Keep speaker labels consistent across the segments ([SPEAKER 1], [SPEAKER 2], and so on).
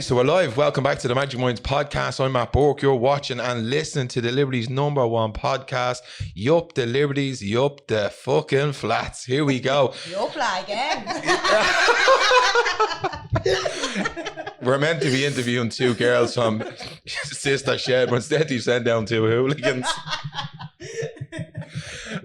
[SPEAKER 1] So we're live. Welcome back to the Magicminds podcast. I'm Matt Burke. You're watching and listening to the Liberties #1 podcast. Yup, the Liberties. Yup, the fucking flats. Here we go.
[SPEAKER 2] Yup, again.
[SPEAKER 1] We're meant to be interviewing two girls from Sister Shed, but instead you sent down two hooligans.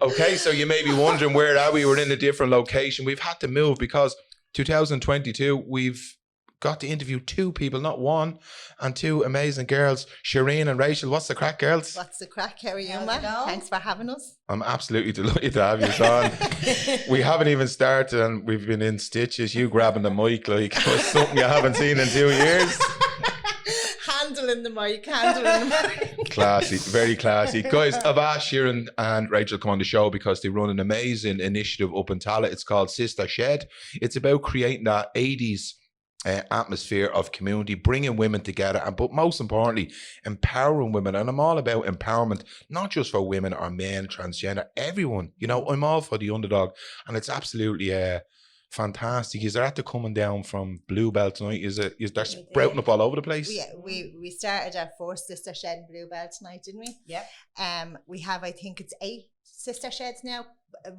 [SPEAKER 1] Okay, so you may be wondering where are we? We're in a different location. We've had to move because 2022, we've got to interview two people, not one, and two amazing girls, Shireen and Rachel. What's the crack, girls?
[SPEAKER 3] What's the crack? How are you, Matt? Thanks for having us.
[SPEAKER 1] I'm absolutely delighted to have you on. We haven't even started and we've been in stitches. You grabbing the mic like it was something you haven't seen in 2 years.
[SPEAKER 3] Handling the mic.
[SPEAKER 1] Classy, very classy. Guys, I've asked Shireen and Rachel come on the show because they run an amazing initiative up in Tallaght. It's called Sister Shed. It's about creating that 80s atmosphere of community, bringing women together, and but most importantly, empowering women. And I'm all about empowerment, not just for women or men, transgender, everyone. You know, I'm all for the underdog, and it's absolutely fantastic. Is there after coming down from Blue Belt tonight? Is there sprouting up all over the place?
[SPEAKER 3] Yeah, we started our first Sister Shed Blue Belt tonight, didn't we?
[SPEAKER 2] Yep.
[SPEAKER 3] We have, I think it's 8 Sister Sheds now,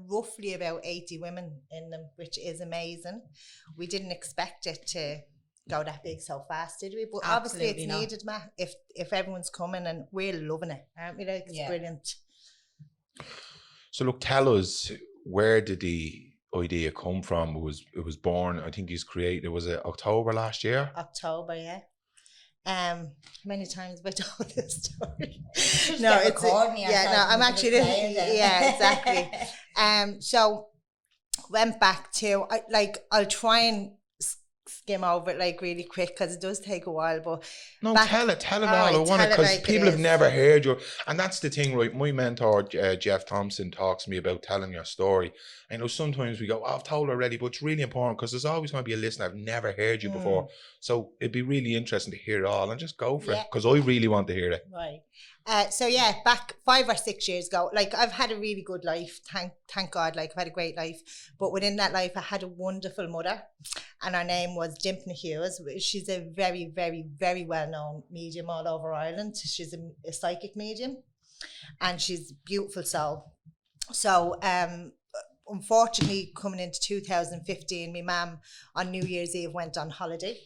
[SPEAKER 3] roughly about 80 women in them, which is amazing. We didn't expect it to go that big so fast, did we? But
[SPEAKER 2] Absolutely
[SPEAKER 3] obviously it's needed, Matt, if everyone's coming, and we're loving it, aren't we? Like, it's brilliant.
[SPEAKER 1] So look, tell us, where did the idea come from? It was born, I think he's created, was it October last year?
[SPEAKER 3] October, yeah. Many times we told this story. I'm actually exactly. So went back to I'll try and skim over it like really quick because it does take a while. But
[SPEAKER 1] no, tell it all. I want it because people have never heard you, and that's the thing, right? My mentor Jeff Thompson talks to me about telling your story. I know sometimes we go, oh, I've told already, but it's really important because there's always going to be a listener I've never heard you before. So it'd be really interesting to hear it all, and just go for it because I really want to hear it.
[SPEAKER 3] Right. Back 5 or 6 years ago, I've had a really good life, thank God, I've had a great life, but within that life I had a wonderful mother, and her name was Dimpna Hughes. She's a very, very, very well-known medium all over Ireland. She's a psychic medium, and she's a beautiful soul. So unfortunately, coming into 2015, my mum on New Year's Eve went on holiday.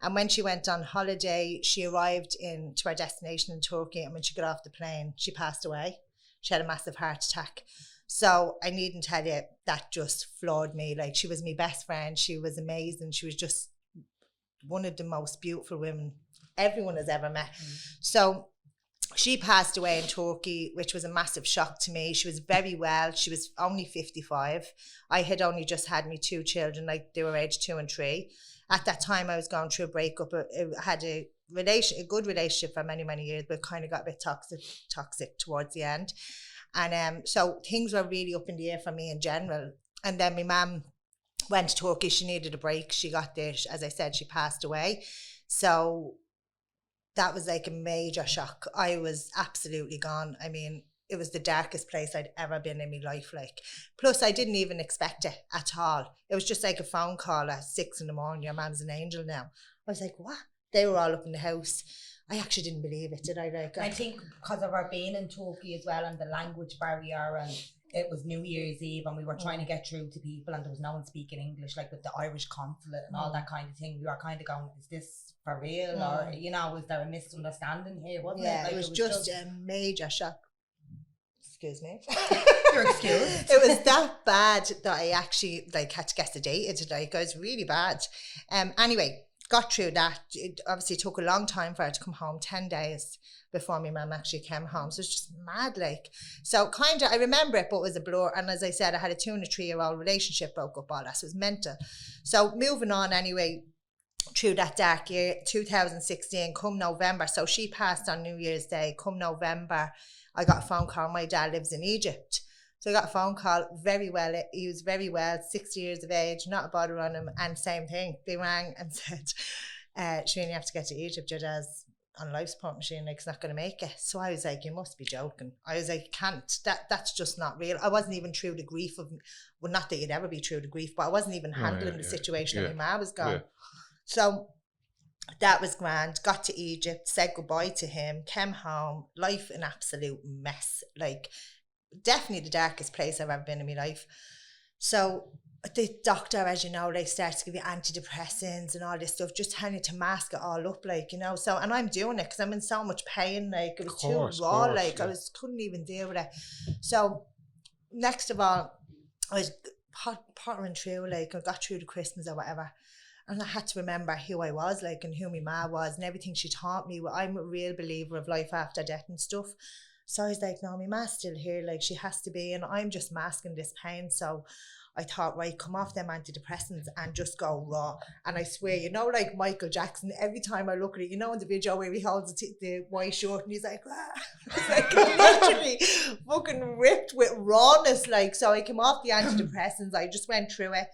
[SPEAKER 3] And when she went on holiday, she arrived to our destination in Turkey. And when she got off the plane, she passed away. She had a massive heart attack. So I needn't tell you, that just floored me. She was my best friend. She was amazing. She was just one of the most beautiful women everyone has ever met. So she passed away in Turkey, which was a massive shock to me. She was very well. She was only 55. I had only just had me 2 children, they were aged 2 and 3. At that time, I was going through a breakup. I had a good relationship for many, many years, but kind of got a bit toxic towards the end. And so things were really up in the air for me in general. And then my mum went to Turkey. She needed a break. She got there. As I said, she passed away. So that was a major shock. I was absolutely gone. I mean, it was the darkest place I'd ever been in my life. Plus, I didn't even expect it at all. It was just a phone call at 6 a.m. Your mum's an angel now. I was like, what? They were all up in the house. I actually didn't believe it, did I?
[SPEAKER 2] I think because of our being in Turkey as well, and the language barrier, and it was New Year's Eve, and we were trying to get through to people, and there was no one speaking English, with the Irish consulate and all that kind of thing. We were kind of going, is this for real? Or, was there a misunderstanding here? Wasn't it?
[SPEAKER 3] It was just a major shock. Excuse me.
[SPEAKER 2] You're excused.
[SPEAKER 3] It was that bad that I actually had to get sedated. It was really bad. Anyway, got through that. It obviously took a long time for her to come home, 10 days before my mum actually came home. So it's just mad, So kind of, I remember it, but it was a blur. And as I said, I had a 2 and 3-year-old relationship, broke up, all that. So it was mental. So moving on anyway, through that dark year, 2016, come November. So she passed on New Year's Day. Come November, I got a phone call. My dad lives in Egypt. So I got a phone call, very well. He was very well, 60 years of age, not a bother on him. And same thing, they rang and said, Shireen, you have to get to Egypt. Your dad's on a life support machine, he's not going to make it. So I was like, you must be joking. I was like, can't. That's just not real. I wasn't even through the grief of, well, not that you'd ever be through the grief, but I wasn't even handling the situation that my ma was gone. So That was grand. Got to Egypt, said goodbye to him, came home, life an absolute mess. Like, definitely the darkest place I've ever been in my life. So the doctor, as you know, they start to give you antidepressants and all this stuff, just telling you to mask it all up, like, you know. So, and I'm doing it because I'm in so much pain, like it was too raw, like I couldn't even deal with it. So next of all, I was pottering through, like I got through the Christmas or whatever. And I had to remember who I was, like, and who my ma was and everything she taught me. I'm a real believer of life after death and stuff. So I was like, no, my ma's still here, like she has to be, and I'm just masking this pain. So I thought, right, come off them antidepressants and just go raw. And I swear, you know, like Michael Jackson, every time I look at it, you know, in the video where he holds the white short and he's like, ah. It's like literally fucking ripped with rawness. Like, so I came off the antidepressants. I just went through it.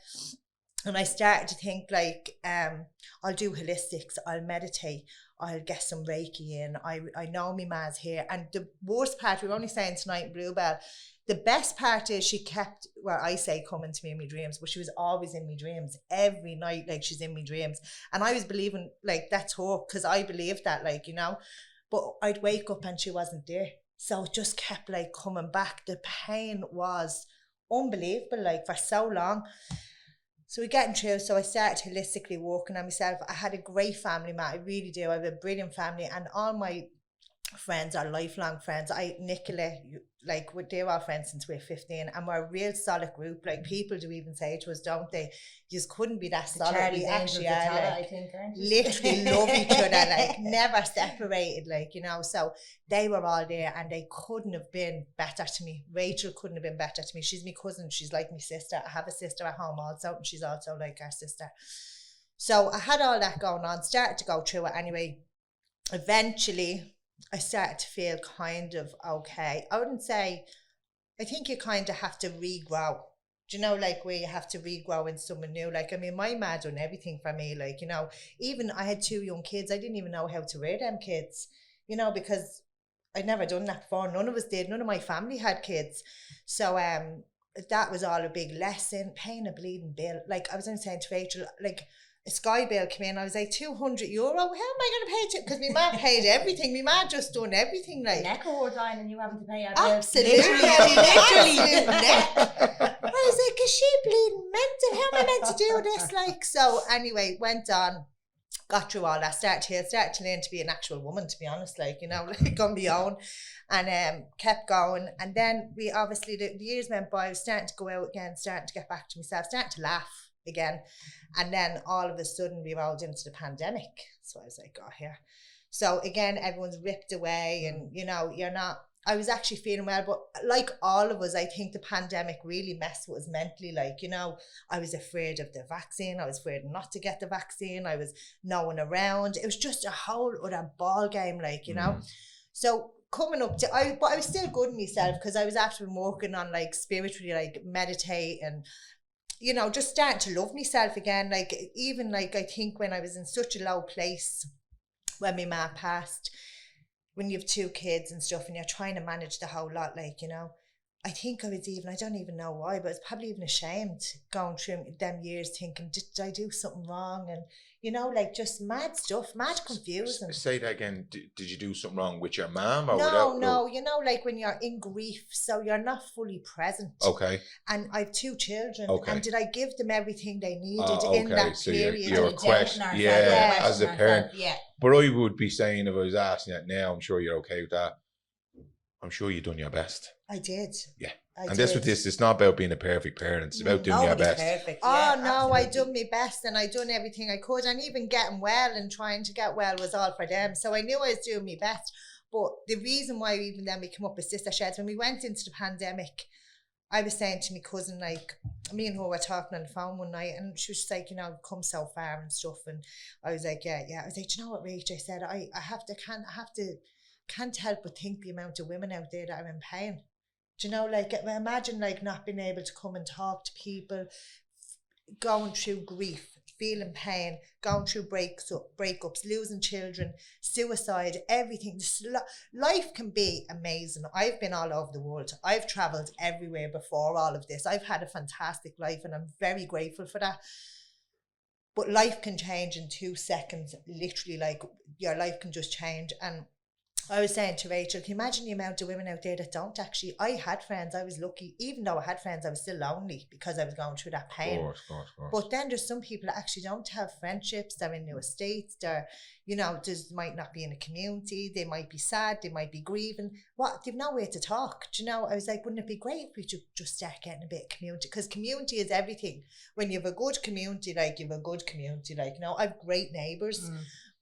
[SPEAKER 3] And I started to think like, I'll do holistics, I'll meditate, I'll get some Reiki in. I know my ma's here. And the worst part, we were only saying tonight in Bluebell, the best part is she kept, well, I say coming to me in my dreams, but she was always in my dreams every night, like she's in my dreams. And I was believing like that's her, because I believed that, like, you know, but I'd wake up and she wasn't there. So it just kept like coming back. The pain was unbelievable, like for so long. So we're getting through. So I started holistically working on myself. I had a great family, Matt. I really do. I have a brilliant family, and all my friends are lifelong friends. Nicola, like they're our friends since we were 15, and we're a real solid group. Like people do even say to us, don't they? You just couldn't be that solid. We actually are, like, I think, literally love each other, like never separated, like, you know. So they were all there, and they couldn't have been better to me. Rachel couldn't have been better to me. She's my cousin. She's like my sister. I have a sister at home also, and she's also like our sister. So I had all that going on. Started to go through it anyway. Eventually, I started to feel kind of okay. I wouldn't say, I think you kind of have to regrow. Do you know, like where you have to regrow in someone new? Like, I mean, my ma done everything for me. Like, you know, even I had 2 young kids. I didn't even know how to rear them kids, you know, because I'd never done that before. None of us did. None of my family had kids. So that was all a big lesson. Paying a bleeding bill. Like I was only saying to Rachel, like, a Sky bill came in, I was like, €200. How am I going to pay it? Because my ma paid everything. My ma just done everything. Like,
[SPEAKER 2] neck or dying and you having to pay out.
[SPEAKER 3] Absolutely. Literally neck. I was like, is she bleeding mental? How am I meant to do this? Like, so anyway, went on, got through all that, started to learn to be an actual woman, to be honest, like, you know, like on my own, and kept going. And then we obviously, the years went by, I was starting to go out again, starting to get back to myself, starting to laugh again. And then all of a sudden we rolled into the pandemic. So I was like, oh, here. So again, everyone's ripped away, and, you know, I was actually feeling well, but like all of us, I think the pandemic really messed with us mentally. Like, you know, I was afraid of the vaccine. I was afraid not to get the vaccine. I was no one around. It was just a whole other ball game, like, you know. So coming up to, but I was still good in myself, because I was after working on like spiritually, like meditate and, you know, just starting to love myself again. Like, even like, I think when I was in such a low place when my ma passed, when you have 2 kids and stuff and you're trying to manage the whole lot, like, you know, I think I was even, I don't even know why, but I was probably even ashamed going through them years thinking, did I do something wrong? And, you know, like just mad stuff, mad confusion.
[SPEAKER 1] Say that again. Did you do something wrong with your mom? Or
[SPEAKER 3] No, you know, like when you're in grief, so you're not fully present.
[SPEAKER 1] Okay.
[SPEAKER 3] And I have 2 children.
[SPEAKER 1] Okay.
[SPEAKER 3] And did I give them everything they needed in that
[SPEAKER 1] so
[SPEAKER 3] period?
[SPEAKER 1] You're a question. Yeah, as a parent.
[SPEAKER 2] Yeah.
[SPEAKER 1] But I would be saying, if I was asking that now, I'm sure you're okay with that. I'm sure you've done your best.
[SPEAKER 3] I did.
[SPEAKER 1] Yeah. That's what this, it's not about being a perfect parent. It's about doing your best.
[SPEAKER 2] Perfect.
[SPEAKER 3] Oh,
[SPEAKER 2] yeah,
[SPEAKER 3] no,
[SPEAKER 2] absolutely.
[SPEAKER 3] I done my best, and I done everything I could. And even getting well and trying to get well was all for them. So I knew I was doing my best. But the reason why even then we came up with Sister Sheds, when we went into the pandemic, I was saying to my cousin, like, me and her were talking on the phone one night, and she was just like, you know, I've come so far and stuff. And I was like, yeah. I was like, do you know what, Rach? I said, can't help but think the amount of women out there that are in pain. Do you know, like, imagine like not being able to come and talk to people, going through grief, feeling pain, going through breakups, losing children, suicide, everything. Life can be amazing. I've been all over the world. I've travelled everywhere before all of this. I've had a fantastic life, and I'm very grateful for that. but life can change in 2 seconds, literally, like your life can just change. And I was saying to Rachel, can you imagine the amount of women out there that don't actually, I had friends, I was lucky, even though I had friends, I was still lonely because I was going through that pain.
[SPEAKER 1] Of course.
[SPEAKER 3] But then there's some people that actually don't have friendships, they're in new estates, they're, you know, just might not be in a community, they might be sad, they might be grieving. They've no way to talk. Do you know, I was like, wouldn't it be great if we just start getting a bit of community? Because community is everything. When you have a good community, like, you have a good community, like, you know, I have great neighbours.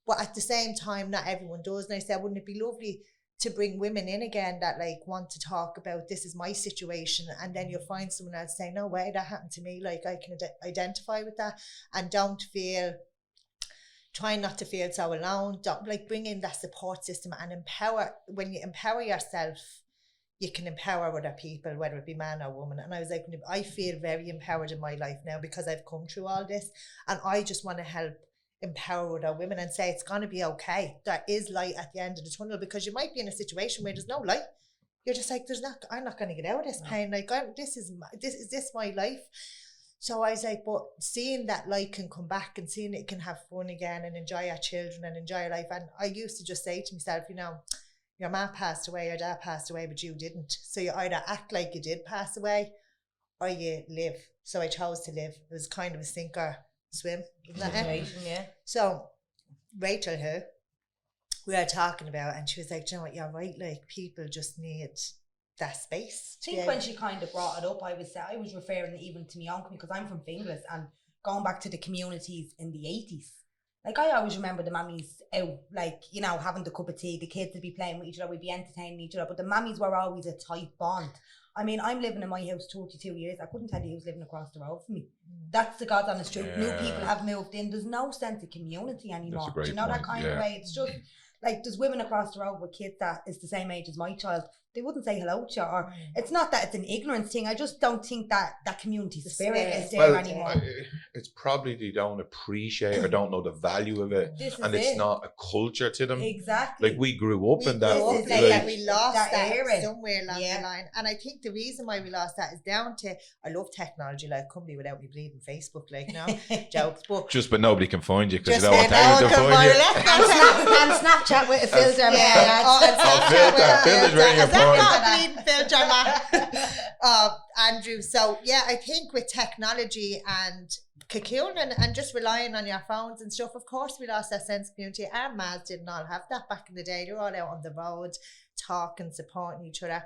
[SPEAKER 3] But at the same time, not everyone does. And I said, wouldn't it be lovely to bring women in again that like want to talk about, this is my situation, and then you'll find someone else saying, no way, that happened to me, like I can identify with that, and try not to feel so alone. Don't, like, bring in that support system and empower. When you empower yourself, you can empower other people, whether it be man or woman. And I was like, I feel very empowered in my life now because I've come through all this, and I just want to help empower other women and say it's going to be okay. There is light at the end of the tunnel, because you might be in a situation where there's no light. You're just like, I'm not going to get out of this pain. Like, this is my life. So I was like, but seeing that light can come back and seeing it can have fun again and enjoy our children and enjoy our life. And I used to just say to myself, you know, your ma passed away, your dad passed away, but you didn't. So you either act like you did pass away or you live. So I chose to live. It was kind of a sink or swim, isn't that it?
[SPEAKER 2] Yeah.
[SPEAKER 3] So Rachel, who we were talking about, and she was like, you know what, you're right, like, people just need that space.
[SPEAKER 2] I think when she kind of brought it up, I was referring even to my uncle, because I'm from Finglas, and going back to the communities in the 80s. Like, I always remember the mammies out, like, you know, having the cup of tea, the kids would be playing with each other, we'd be entertaining each other, but the mammies were always a tight bond. I mean, I'm living in my house 32 years. I couldn't tell you who's living across the road from me. That's the God's honest truth. New people have moved in. There's no sense of community anymore. Do you know that kind of way? It's just like, there's women across the road with kids that is the same age as my child. They wouldn't say hello to you, or it's not that it's an ignorance thing. I just don't think that community spirit is there anymore.
[SPEAKER 1] It's probably they don't appreciate or don't know the value of it, and it's not a culture to them.
[SPEAKER 2] Exactly.
[SPEAKER 1] Like, we grew up in that.
[SPEAKER 3] Like, we lost that
[SPEAKER 2] era
[SPEAKER 3] somewhere along the line, and I think the reason why we lost that is down to, I love technology, like, couldn't be without me bleeding Facebook, like, no jokes, but
[SPEAKER 1] nobody can find you because you
[SPEAKER 3] just
[SPEAKER 1] don't want anyone to find you.
[SPEAKER 2] And Snapchat with a filter.
[SPEAKER 1] Filter's very important.
[SPEAKER 3] Andrew. So yeah, I think with technology and cocoon and just relying on your phones and stuff, of course we lost that sense of community. Our ma's didn't all have that back in the day. They were all out on the road talking, supporting each other,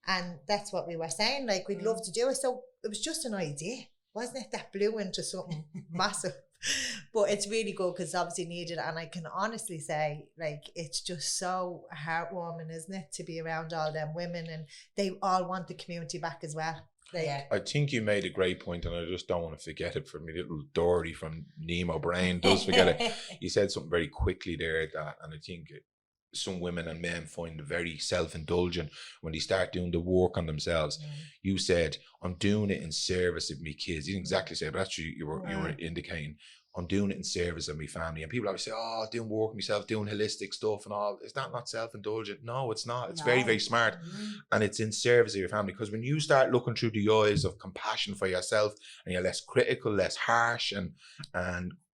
[SPEAKER 3] and that's what we were saying, like, we'd love to do it. So it was just an idea, wasn't it, that blew into something massive. But it's really good because it's obviously needed, and I can honestly say, like, it's just so heartwarming, isn't it, to be around all them women, and they all want the community back as well. Like,
[SPEAKER 1] I think you made a great point, and I just don't want to forget it. For me, little Dory from Nemo brain does forget it. You said something very quickly there, that, and I think some women and men find it very self-indulgent when they start doing the work on themselves. You said, I'm doing it in service of me kids. You didn't exactly say it, but that's what you were indicating. I'm doing it in service of my family. And people always say, oh, doing work on myself, doing holistic stuff and all. Is that not self-indulgent? No, it's not. It's very, very smart. And it's in service of your family. Because when you start looking through the eyes of compassion for yourself, and you're less critical, less harsh and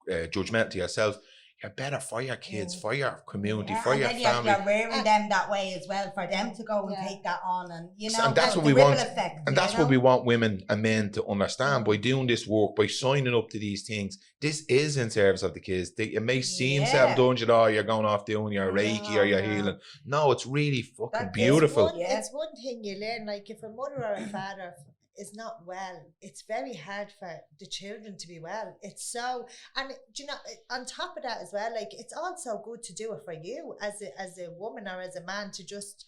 [SPEAKER 1] judgmental to yourself, you're better for your kids, for your community, for your family.
[SPEAKER 2] You're rearing them that way as well, for them to go and take that on, and you know,
[SPEAKER 1] and that's what we want. And that's what we want women and men to understand by doing this work, by signing up to these things. This is in service of the kids. It may seem self-indulgent, oh, you're going off doing your Reiki or your healing. No, it's really fucking beautiful.
[SPEAKER 3] It's one thing you learn, like, if a mother or a father is not well, it's very hard for the children to be well. It's so, and you know, on top of that as well, like, it's also good to do it for you as a woman or as a man, to just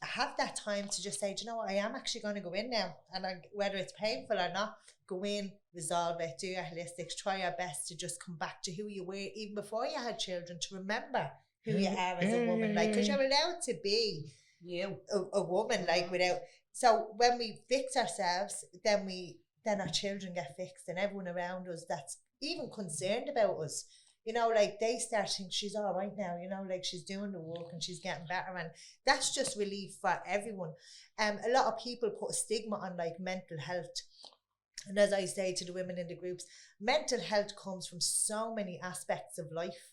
[SPEAKER 3] have that time to just say, do you know what, I am actually going to go in now, and whether it's painful or not, go in, resolve it, do your holistics, try your best to just come back to who you were even before you had children, to remember who you are as a woman, like, because you're allowed to be a woman, like, without. So when we fix ourselves, then our children get fixed, and everyone around us that's even concerned about us, you know, like, they start thinking she's all right now, you know, like, she's doing the work and she's getting better, and that's just relief for everyone. A lot of people put a stigma on, like, mental health. And as I say to the women in the groups, mental health comes from so many aspects of life.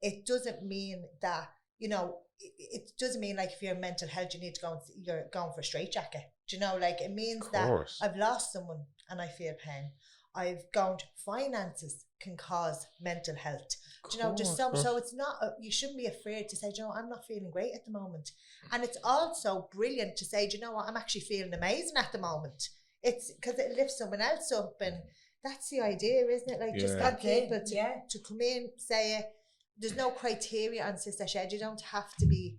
[SPEAKER 3] It doesn't mean that, you know, it doesn't mean like if you're in mental health, you need to go and you're going for a straitjacket. Do you know, like it means that I've lost someone and I feel pain. I've gone to finances can cause mental health. Do you know, just so it's not, you shouldn't be afraid to say, do you know, I'm not feeling great at the moment. And it's also brilliant to say, do you know what, I'm actually feeling amazing at the moment. It's because it lifts someone else up, and that's the idea, isn't it? Like just get people to come in, say it. There's no criteria on Sister Shed. You don't have to be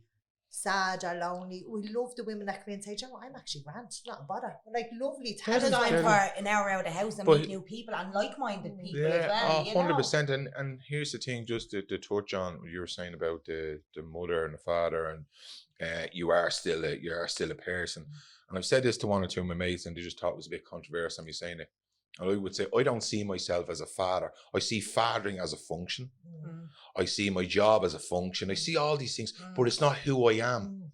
[SPEAKER 3] sad or lonely. We love the women that come in and say, "Joe, I'm actually grand. It's not a bother." Like lovely to have
[SPEAKER 2] time for an hour out of the house and meet new people and like-minded people as well.
[SPEAKER 1] 100%. And here's the thing, just to touch on what you were saying about the mother and the father, and you are still a person. And I've said this to one or two of my mates, and they just thought it was a bit controversial me saying it. And I would say, I don't see myself as a father. I see fathering as a function. I see my job as a function. I see all these things, but it's not who I am.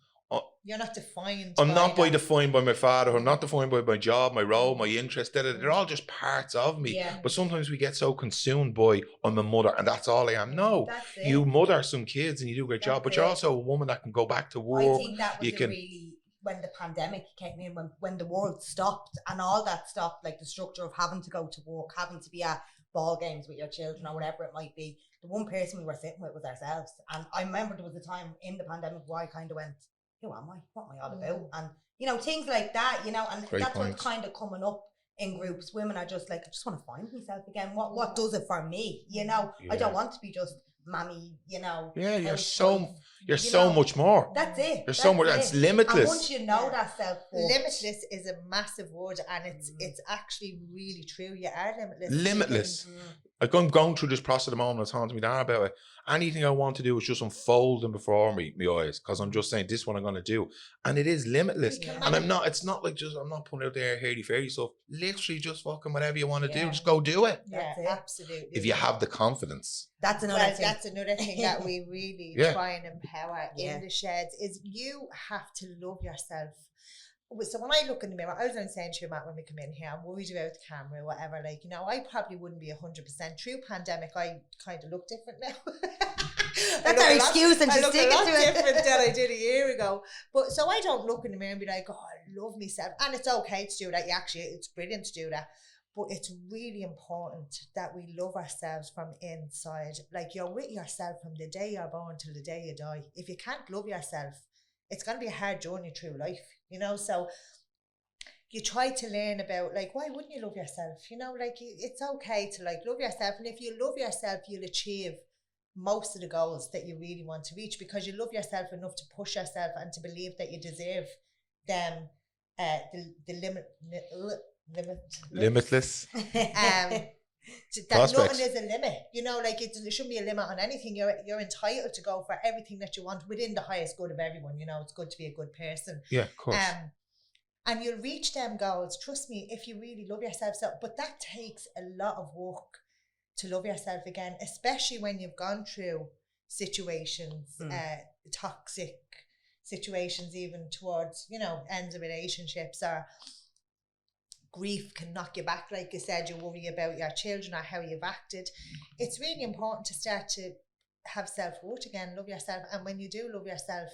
[SPEAKER 3] You're not defined.
[SPEAKER 1] I'm not defined by my father. I'm not defined by my job, my role, my interest. They're all just parts of me.
[SPEAKER 2] Yeah.
[SPEAKER 1] But sometimes we get so consumed by, I'm a mother and that's all I am. No, you mother some kids and you do a great job, but you're also a woman that can go back to work.
[SPEAKER 2] I think that was really, when the pandemic came in, when the world stopped and all that stopped, like the structure of having to go to work, having to be at ball games with your children or whatever it might be, the one person we were sitting with was ourselves. And I remember there was a time in the pandemic where I kind of went, who am I? What am I all about? And, you know, things like that, you know, and that's what's kind of coming up in groups. Women are just like, I just want to find myself again. What does it for me? You know, I don't want to be just mammy, you know.
[SPEAKER 1] Yeah, you're so much more.
[SPEAKER 2] That's it.
[SPEAKER 1] You're so much. It's limitless.
[SPEAKER 2] And once you know that self-worth.
[SPEAKER 3] Limitless is a massive word, and it's actually really true. You are limitless.
[SPEAKER 1] Limitless. Like I'm going through this process at the moment. I was talking to me dad about it. Anything I want to do is just unfolding before me, my eyes, because I'm just saying this is what I'm going to do, and it is limitless. And I'm not. It's not like I'm not putting out there hairy fairy stuff. Literally, just fucking whatever you want to do, just go do it.
[SPEAKER 3] Yeah, absolutely.
[SPEAKER 1] If you have the confidence.
[SPEAKER 3] That's another thing. That's another thing that we really try and empower in the sheds is you have to love yourself. So when I look in the mirror, I was only saying to you, Matt, when we come in here, I'm worried about the camera or whatever. Like, you know, I probably wouldn't be 100% true pandemic. I kind of look different now.
[SPEAKER 2] That's our excuse, and just stick it to it.
[SPEAKER 3] Different than I did a year ago. But so I don't look in the mirror and be like, oh, I love myself. And it's okay to do that. It's brilliant to do that. But it's really important that we love ourselves from inside. Like you're with yourself from the day you're born till the day you die. If you can't love yourself, it's going to be a hard journey through life, you know? So you try to learn about, like, why wouldn't you love yourself? You know, like, it's okay to, like, love yourself. And if you love yourself, you'll achieve most of the goals that you really want to reach because you love yourself enough to push yourself and to believe that you deserve them,
[SPEAKER 1] limitless.
[SPEAKER 3] That nothing is a limit, you know, like there shouldn't be a limit on anything. You're entitled to go for everything that you want within the highest good of everyone. You know, it's good to be a good person.
[SPEAKER 1] Yeah, of course.
[SPEAKER 3] And you'll reach them goals, trust me, if you really love yourself. So, but that takes a lot of work to love yourself again, especially when you've gone through situations, toxic situations, even towards, you know, ends of relationships, or grief can knock you back. Like you said, you worry about your children or how you've acted. It's really important to start to have self-worth again, love yourself. And when you do love yourself,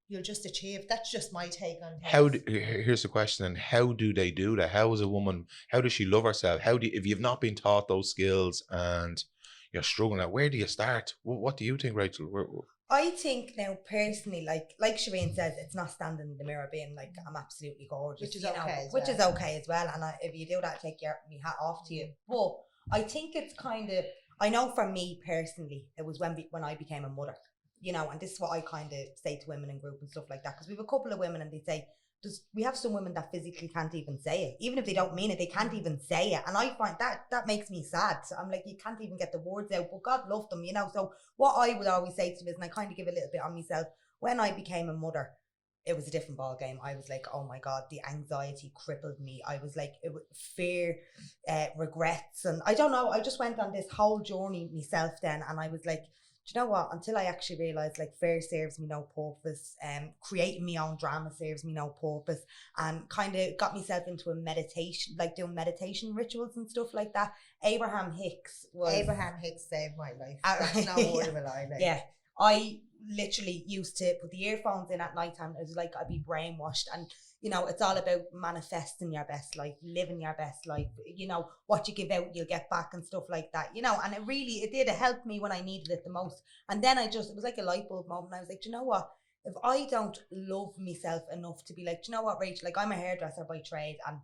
[SPEAKER 3] you'll just achieve. That's just my take on things.
[SPEAKER 1] Here's the question, and how do they do that? How is a woman, how does she love herself? If you've not been taught those skills and you're struggling, where do you start? What do you think, Rachel?
[SPEAKER 2] I think now personally, like Shireen says, it's not standing in the mirror being like, I'm absolutely gorgeous,
[SPEAKER 3] which is okay,
[SPEAKER 2] which is okay as well. And if you do that, take your hat off to you. But I think it's kind of, I know for me personally, it was when I became a mother, you know, and this is what I kind of say to women in group and stuff like that, because we have a couple of women and they say, we have some women that physically can't even say it. Even if they don't mean it, they can't even say it. And I find that makes me sad. So I'm like, you can't even get the words out, but God loved them, you know. So what I would always say to them is, and I kind of give a little bit on myself, when I became a mother, it was a different ball game. I was like, oh my God, the anxiety crippled me. I was like, it was fear, regrets. And I don't know, I just went on this whole journey myself then. And I was like, you know what? Until I actually realised like fair serves me no purpose, creating my own drama serves me no purpose, and kind of got myself into a meditation, like doing meditation rituals and stuff like that. Abraham Hicks
[SPEAKER 3] saved my life. That's no word of a lie. Like.
[SPEAKER 2] Yeah. I literally used to put the earphones in at night time. It was like I'd be brainwashed, and you know, it's all about manifesting your best life, living your best life. You know, what you give out, you'll get back and stuff like that. You know, and it help me when I needed it the most. And then it was like a light bulb moment. I was like, do you know what? If I don't love myself enough to be like, do you know what, Rachel? Like, I'm a hairdresser by trade, and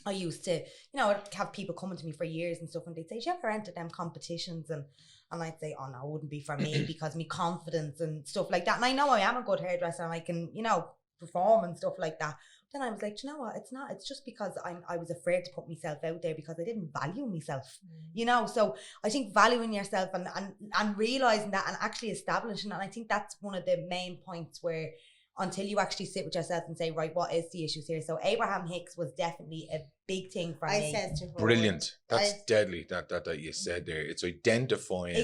[SPEAKER 2] I used to, you know, I'd have people coming to me for years and stuff, and they'd say, do you ever enter them competitions? And I'd say, oh no, it wouldn't be for me because me confidence and stuff like that. And I know I am a good hairdresser and I can, you know, perform and stuff like that. Then I was like, do you know what? It's not. It's just because I was afraid to put myself out there because I didn't value myself. You know, so I think valuing yourself and realizing that and actually establishing it. And I think that's one of the main points where until you actually sit with yourself and say, right, what is the issues here? So Abraham Hicks was definitely a big thing for me.
[SPEAKER 3] I said to her,
[SPEAKER 1] Brilliant. That's deadly. That you said there. It's identifying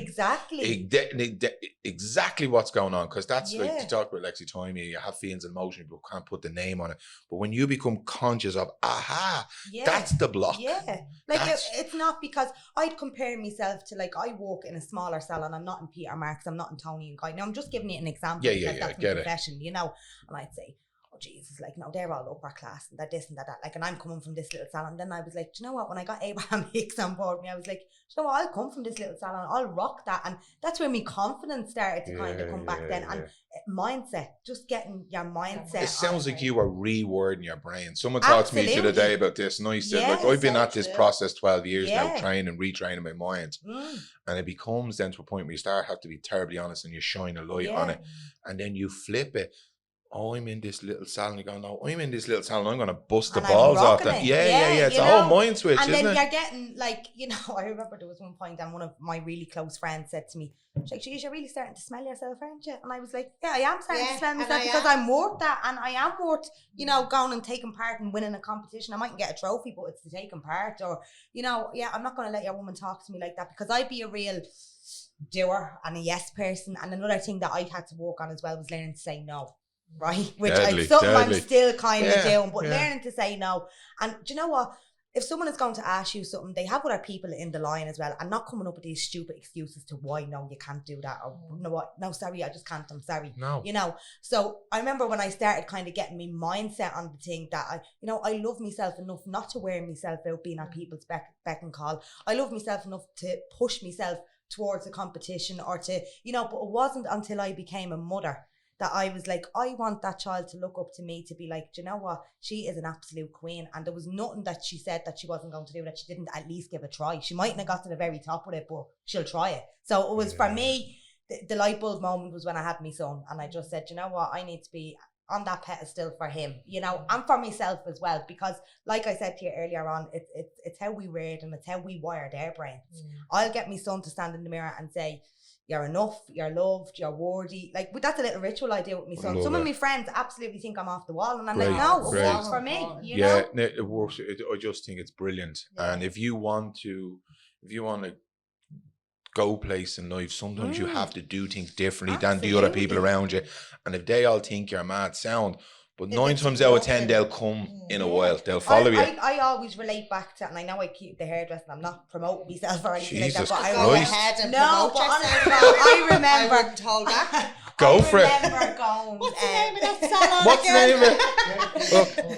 [SPEAKER 2] exactly
[SPEAKER 1] what's going on, because that's like
[SPEAKER 2] Yeah.
[SPEAKER 1] you talk about Lexi Timey. You have feelings and emotions, but can't put the name on it. But when you become conscious of,
[SPEAKER 2] Yeah.
[SPEAKER 1] that's the block.
[SPEAKER 2] Yeah, like it's not because I'd compare myself to, like, I work in a smaller salon. I'm not in Peter Marks. I'm not in Tony and Guy. Now I'm just giving you an example because that's my profession, you know. And I'd say, oh Jesus, like, no, they're all upper class and they're this and that, like, and I'm coming from this little salon. Then I was like, do you know what? When I got Abraham Hicks on board me, I was like, do you know what? I'll come from this little salon. I'll rock that, and that's where my confidence started to kind of come back then. And mindset, just getting your mindset.
[SPEAKER 1] It sounds like you are rewording your brain. Someone talked to me the other day about this, and I said, like, I've been at this process 12 years now, training and retraining my mind. And it becomes then to a point where you have to be terribly honest and you shine a light on it. And then you flip it. Oh, I'm in this little salon. You go, no, I'm in this little salon. I'm going to bust the balls off that. Yeah. It's a whole mind switch, isn't it?
[SPEAKER 2] And then you're getting, like, you know, I remember there was one point and one of my really close friends said to me, she's like, geez, you're really starting to smell yourself, aren't you? And I was like, yeah, I am starting to smell myself because I'm worth that. And I am worth, you know, going and taking part and winning a competition. I mightn't get a trophy, but it's the taking part. Or, you know, I'm not going to let your woman talk to me like that, because I'd be a real doer and a yes person. And another thing that I had to work on as well was learning to say no. Right, which is something I'm still kind of doing, but learning to say no. And do you know what? If someone is going to ask you something, they have other people in the line as well, and not coming up with these stupid excuses to why no, you can't do that, or you know what? No, sorry, I just can't. I'm sorry.
[SPEAKER 1] No,
[SPEAKER 2] you know. So I remember when I started kind of getting my mindset on the thing that I love myself enough not to wear myself out being at people's beck and call. I love myself enough to push myself towards a competition or to, you know. But it wasn't until I became a mother that I was like, I want that child to look up to me, to be like, do you know what? She is an absolute queen. And there was nothing that she said that she wasn't going to do that she didn't at least give a try. She mightn't have got to the very top with it, but she'll try it. So it was, for me, the light bulb moment was when I had my son. And I just said, you know what? I need to be on that pedestal for him, you know, and for myself as well. Because like I said to you earlier on, it's how we reared and it's how we wired our brains. I'll get my son to stand in the mirror and say, you're enough, you're loved, you're worthy. Like, but that's a little ritual I do with my son. Some of my friends absolutely think I'm off the wall, and I'm like, no, it works for me. You know?
[SPEAKER 1] It works. I just think it's brilliant. And if you want to go place in life, sometimes you have to do things differently than the other people around you. And if they all think you're mad sound, but 9 times out of 10, they'll come in a while. They'll follow you.
[SPEAKER 2] I always relate back to, and I know I keep the hairdressing. I'm not promoting myself or anything like that. But I remember.
[SPEAKER 3] I wouldn't hold back.
[SPEAKER 1] Go for it.
[SPEAKER 3] What's the name of that salon?
[SPEAKER 1] What's the name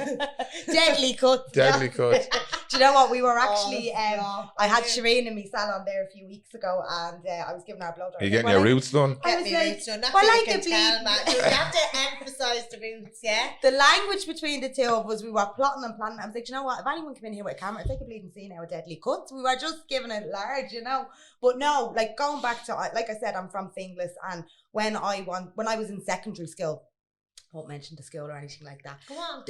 [SPEAKER 1] of it?
[SPEAKER 2] Deadly Cut.
[SPEAKER 1] Deadly Cut.
[SPEAKER 2] Do you know what? We were actually, I had Shireen in my salon there a few weeks ago, and I was giving her a blow dry.
[SPEAKER 1] Are you getting your roots done?
[SPEAKER 3] I was like, well, I can tell, man. You have to emphasise the roots, yeah?
[SPEAKER 2] The language between the two of us, we were plotting and planning. I was like, do you know what? If anyone came in here with a camera, it's like a bleeding scene now with Deadly Cuts. We were just giving it large, you know? But no, like, going back to, like I said, I'm from Finglas, and when I was in secondary school, I won't mention the school or anything like that.
[SPEAKER 3] Go on.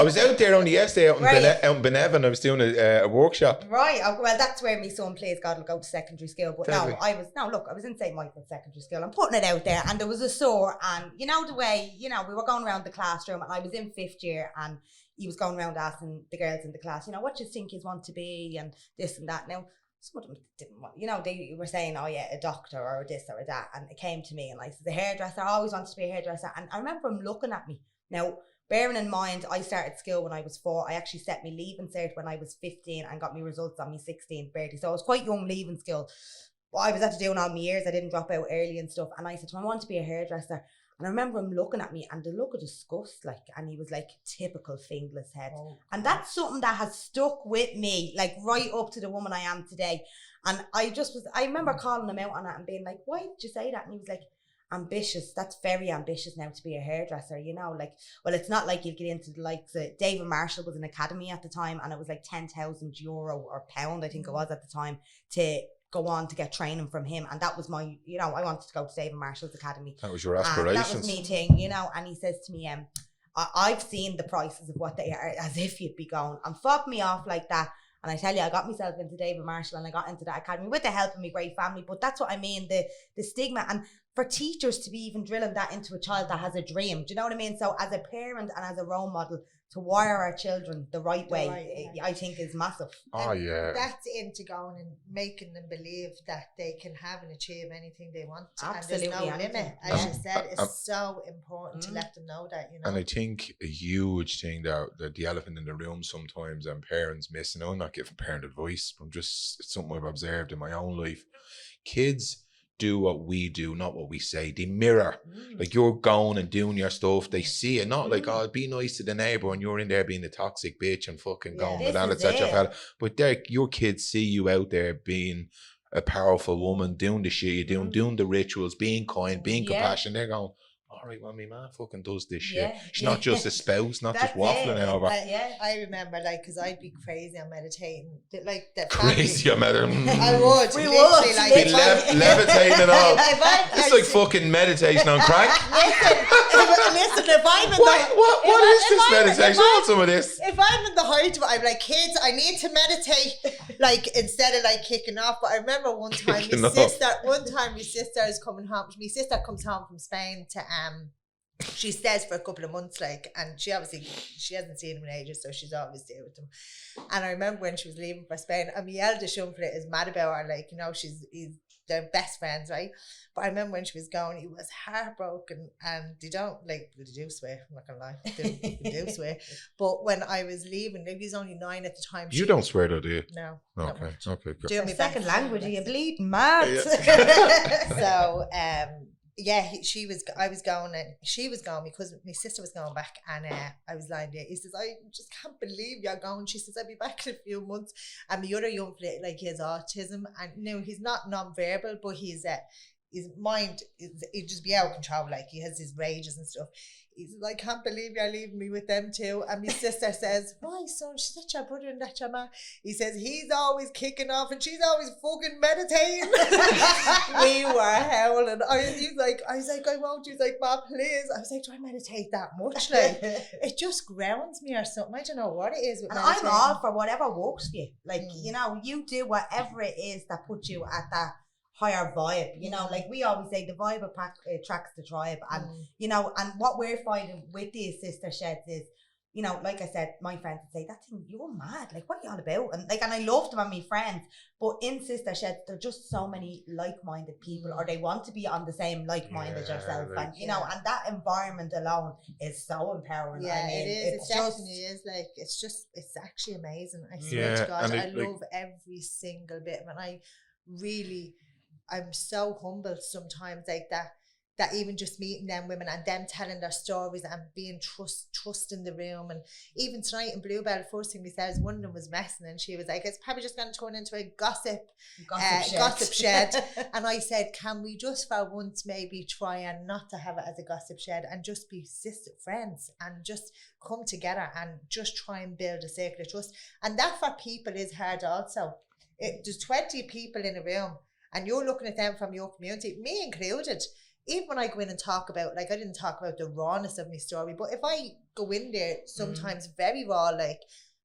[SPEAKER 1] I was out there only yesterday out in Benevan. I was doing a workshop.
[SPEAKER 2] Right. Well, that's where my son plays. God will go to secondary school. But I was in St. Michael's secondary school. I'm putting it out there. And there was a sore. And you know the way, you know, we were going around the classroom, and I was in 5th year, and he was going around asking the girls in the class, you know, what do you think you want to be and this and that. Now, some of them didn't want, they were saying, oh yeah, a doctor or a this or a that. And it came to me and I said, the hairdresser, I always wanted to be a hairdresser. And I remember him looking at me. Now, bearing in mind, I started school when I was 4. I actually set my leaving cert when I was 15 and got my results on my 16th birthday. So I was quite young leaving school. But I was at doing all my years. I didn't drop out early and stuff. And I said to him, I want to be a hairdresser. And I remember him looking at me and the look of disgust, like, and he was like, typical fingless head. Oh. And that's something that has stuck with me, like right up to the woman I am today. And I remember calling him out on that and being like, why did you say that? And he was like, ambitious. That's very ambitious now to be a hairdresser, like, well, it's not like you get into the likes of David Marshall was an academy at the time and it was like €10,000 or pound, I think it was at the time, to go on to get training from him. And that was my, I wanted to go to David Marshall's academy.
[SPEAKER 1] That was your aspirations.
[SPEAKER 2] That was me thing, and he says to me, I've seen the prices of what they are, as if you'd be going and fob me off like that. And I tell you, I got myself into David Marshall and I got into that academy with the help of my great family. But that's what I mean, the stigma. And for teachers to be even drilling that into a child that has a dream, do you know what I mean? So as a parent and as a role model, to wire our children the right way, I think is massive.
[SPEAKER 1] Oh,
[SPEAKER 3] and
[SPEAKER 1] yeah.
[SPEAKER 3] That's into going and making them believe that they can have and achieve anything they want.
[SPEAKER 2] Absolutely.
[SPEAKER 3] And there's no limit. As you said, it's so important to let them know that,
[SPEAKER 1] And I think a huge thing that the elephant in the room sometimes and parents miss, and I'm not giving parent advice, but it's something I've observed in my own life. Kids do what we do, not what we say. They mirror. Like, you're going and doing your stuff, they see it. Not like, oh, be nice to the neighbor and you're in there being a toxic bitch and fucking going with that, etc. But your kids see you out there being a powerful woman, doing the shit you're doing the rituals, being kind, being compassionate. They're going, all right, well, my man fucking does this shit. She's not just a spouse, not just waffling over.
[SPEAKER 3] I remember, like, because I'd be crazy on meditating. Like, that
[SPEAKER 1] crazy on meditating.
[SPEAKER 3] I would.
[SPEAKER 2] We would.
[SPEAKER 3] Like,
[SPEAKER 1] be levitating and all. It's like fucking meditation on crack.
[SPEAKER 3] Listen, if I'm in
[SPEAKER 1] what is this meditation? I want some of this.
[SPEAKER 3] If I'm in the height of it, I'm like, kids, I need to meditate. Like, instead of like kicking off. But I remember one time my sister is coming home. My sister comes home from Spain to she stays for a couple of months, like, and she hasn't seen him in ages, so she's always there with him. And I remember when she was leaving for Spain, and my eldest young fella is mad about her, like, they're best friends, right? But I remember when she was going, he was heartbroken, and they do swear, I'm not gonna lie, they do swear. But when I was leaving, he was only 9 at the time.
[SPEAKER 1] You don't swear though, do you?
[SPEAKER 3] No.
[SPEAKER 1] Okay, good.
[SPEAKER 2] Doing my second language, are you bleeding mad?
[SPEAKER 3] So, I was going and she was going because my sister was going back, and I was lying there. He says, I just can't believe you're going. She says, I'll be back in a few months. And the other young fella, like, he has autism, and he's not non-verbal, but his mind he just be out of control. Like, he has his rages and stuff. He's like, I can't believe you're leaving me with them too. And my sister says, why, son? She's not your brother and that's your man. He says, he's always kicking off and she's always fucking meditating. We were howling. I was like, I won't. He's like, Ma, please. I was like, do I meditate that much? Like, it just grounds me or something. I don't know what it is with meditating.
[SPEAKER 2] I'm all for whatever works for you. Like, you do whatever it is that puts you at that higher vibe, like we always say, the vibe attracts the tribe. And and what we're finding with these sister sheds is, like I said, my friends would say, that thing, you're mad, like, what are you all about? And I love them and my friends, but in sister sheds there are just so many like-minded people, or they want to be on the same like-minded yourself, and and that environment alone is so empowering.
[SPEAKER 3] Yeah, it is. It definitely is. Like, it's actually amazing. I swear to God, I love every single bit of it. I'm so humbled sometimes, like that even just meeting them women and them telling their stories and being trust in the room. And even tonight in Bluebell, the first thing we said is one of them was messing, and she was like, it's probably just going to turn into a gossip shed. And I said, can we just for once maybe try and not to have it as a gossip shed and just be sister friends and just come together and just try and build a circle of trust. And that for people is hard also. There's 20 people in a room, and you're looking at them from your community, me included. Even when I go in and talk about, like, I didn't talk about the rawness of my story, but if I go in there sometimes very raw, like,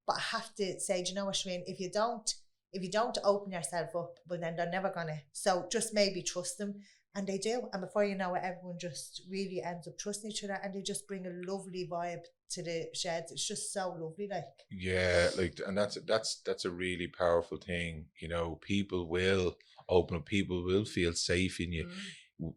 [SPEAKER 3] but I have to say, do you know what, Shireen, if you don't open yourself up, well, then they're never gonna. So just maybe trust them And they do. And before you know it, everyone just really ends up trusting each other, and they just bring a lovely vibe to the sheds. It's just so lovely, like.
[SPEAKER 1] Yeah, like, and that's a really powerful thing. You know, people will open up. People will feel safe in you,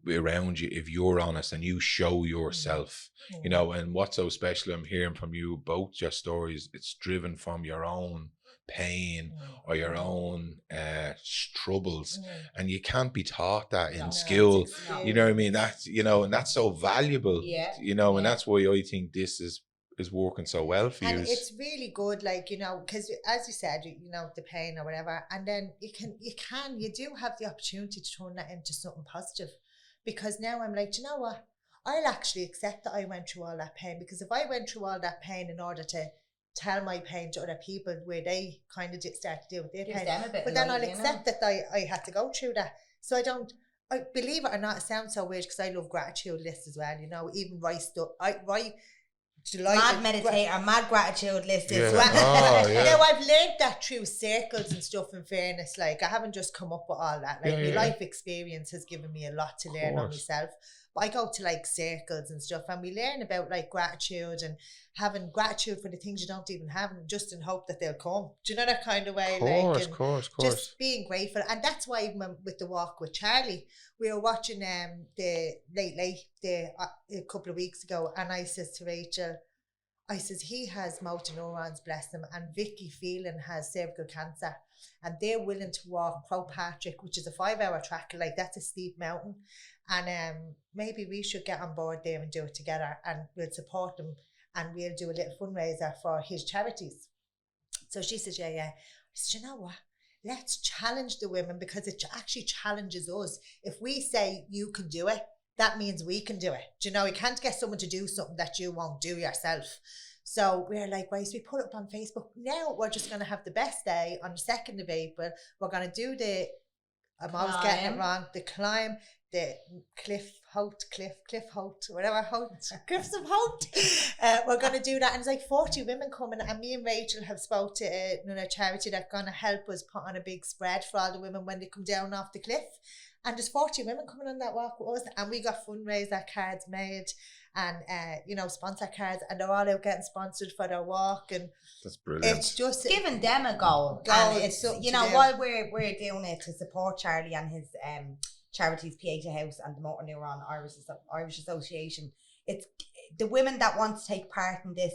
[SPEAKER 1] around you, if you're honest and you show yourself. You know, and what's so special, I'm hearing from you both your stories, it's driven from your own pain or your own troubles, and you can't be taught that in school. You know what I mean? That's, you know, and that's so valuable.
[SPEAKER 2] Yeah.
[SPEAKER 1] You know, and that's why I think this is working so well for you.
[SPEAKER 3] And it's really good, like, you know, because as you said, you know, the pain or whatever, and then you do have the opportunity to turn that into something positive. Because now I'm like, you know what, I'll actually accept that I went through all that pain, because if I went through all that pain in order to tell my pain to other people, where they kind of start to deal with their pain, but then I'll accept that I had to go through that. So I believe it or not, it sounds so weird, because I love gratitude lists as well, you know, even write stuff,
[SPEAKER 2] mad meditator, mad gratitude list as well.
[SPEAKER 3] Now I've learned that through circles and stuff, in fairness, like I haven't just come up with all that, like my life experience has given me a lot to learn on myself. But I go to like circles and stuff, and we learn about like gratitude and having gratitude for the things you don't even have, and just in hope that they'll come. Do you know that kind of way?
[SPEAKER 1] Of course.
[SPEAKER 3] Just being grateful. And that's why even with the walk with Charlie, we were watching the late a couple of weeks ago, and I says to Rachel, I says, he has motor neurons, bless him, and Vicky Phelan has cervical cancer, and they're willing to walk Patrick, which is a 5-hour track, like that's a steep mountain, and maybe we should get on board there and do it together, and we'll support them, and we'll do a little fundraiser for his charities. So she says, yeah. I said, you know what? Let's challenge the women, because it actually challenges us. If we say you can do it, that means we can do it. Do you know, you can't get someone to do something that you won't do yourself. So we're like, right, so we put it up on Facebook. Now we're just going to have the best day on the 2nd of April. We're going to do I'm always getting it wrong, the climb, the Cliffs of Hope. We're going to do that, and it's like 40 women coming, and me and Rachel have spoke to a charity that's going to help us put on a big spread for all the women when they come down off the cliff. And there's 40 women coming on that walk with us, and we got fundraiser cards made, and you know, sponsor cards, and they're all out getting sponsored for their walk, and
[SPEAKER 1] that's brilliant.
[SPEAKER 3] It's just
[SPEAKER 2] giving them a goal. And it's, you know, while we're doing it to support Charlie and his charities, Pieta House and the Motor Neuron Irish Association. It's the women that want to take part in this.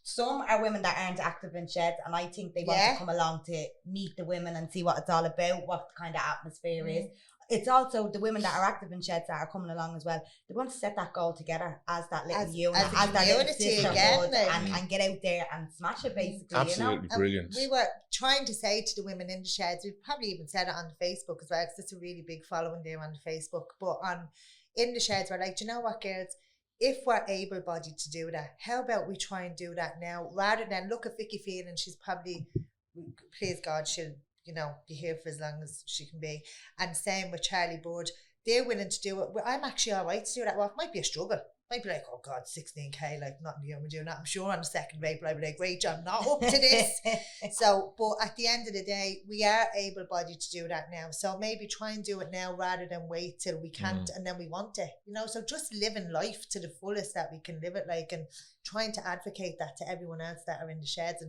[SPEAKER 2] Some are women that aren't active in sheds, and I think they want to come along to meet the women and see what it's all about, what the kind of atmosphere is. It's also the women that are active in sheds that are coming along as well. They want to set that goal together as that little unit, as that little sisterhood, and get out there and smash it, basically.
[SPEAKER 1] Absolutely,
[SPEAKER 2] you know?
[SPEAKER 1] brilliant.
[SPEAKER 3] We were trying to say to the women in the sheds, we've probably even said it on Facebook as well, because it's a really big following there on Facebook. But in the sheds, we're like, do you know what, girls? If we're able-bodied to do that, how about we try and do that now, rather than look at Vicky Field, and she's probably, please God, she'll, you know, be here for as long as she can be. And same with Charlie Bird, they're willing to do it. I'm actually all right to do that walk. Might be a struggle. Might be like, oh God, 16k, like nothing here, we're doing that. I'm sure on the 2nd of April I'll be like, great job, not up to this. So, but at the end of the day, we are able-bodied to do that now. So maybe try and do it now rather than wait till we can't and then we want it. You know, so just living life to the fullest that we can live it, like, and trying to advocate that to everyone else that are in the sheds.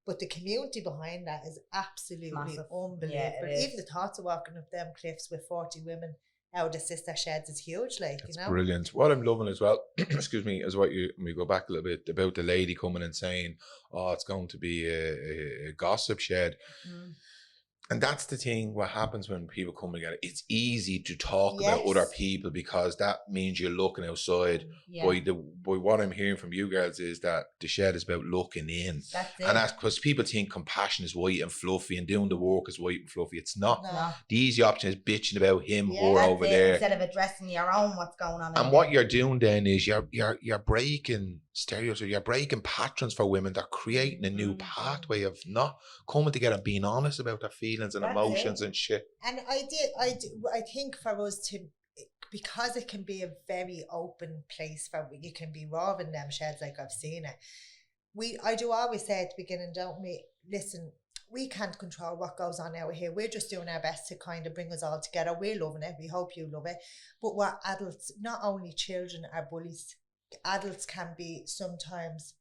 [SPEAKER 3] But the community behind that is absolutely unbelievable. Yeah, even the thoughts of walking up them cliffs with 40 women out of the sister sheds is huge, like,
[SPEAKER 1] it's,
[SPEAKER 3] you know.
[SPEAKER 1] Brilliant. What I'm loving as well, excuse me, is we go back a little bit about the lady coming and saying, oh, it's going to be a gossip shed. And that's the thing, what happens when people come together. It's easy to talk about other people, because that means you're looking outside. By what I'm hearing from you girls is that the shed is about looking in. That's it. And that's because people think compassion is white and fluffy and doing the work is white and fluffy. It's not. No. The easy option is bitching about him or over there.
[SPEAKER 2] Instead of addressing your own what's going on.
[SPEAKER 1] And what you're doing then is you're breaking stereotypes, you're breaking patterns for women. They're creating a new pathway of not coming together and being honest about their feelings and emotions and shit.
[SPEAKER 3] And I think for us to, because it can be a very open place for, you can be raw in them sheds, like I've seen it. I do always say at the beginning, don't we, listen, we can't control what goes on out here. We're just doing our best to kind of bring us all together. We're loving it. We hope you love it. But we're adults, not only children are bullies. Adults can be sometimes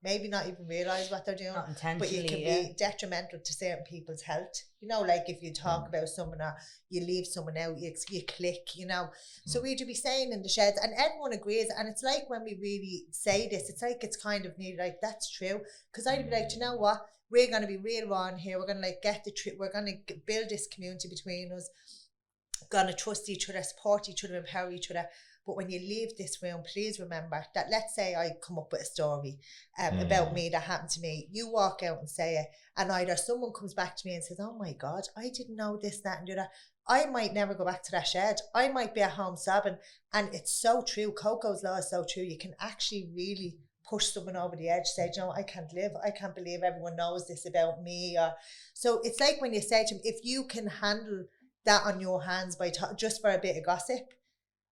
[SPEAKER 3] maybe not even realise what they're doing,
[SPEAKER 2] Not intentionally,
[SPEAKER 3] but you can be detrimental to certain people's health. You know, like if you talk about someone or you leave someone out, you click, you know. So we'd be saying in the sheds, and everyone agrees. And it's like when we really say this, it's like it's kind of nearly like, that's true. Because I'd be like, do you know what? We're going to be real on here. We're going to like get the trip. We're going to build this community between us. Going to trust each other, support each other, empower each other. But when you leave this room, please remember that, let's say I come up with a story about me that happened to me. You walk out and say it, and either someone comes back to me and says, oh my God, I didn't know this, that, and the other. I might never go back to that shed. I might be at home sobbing. And it's so true. Coco's law is so true. You can actually really push someone over the edge, say, you know, I can't live. I can't believe everyone knows this about me. So it's like when you say to them, if you can handle that on your hands by just for a bit of gossip,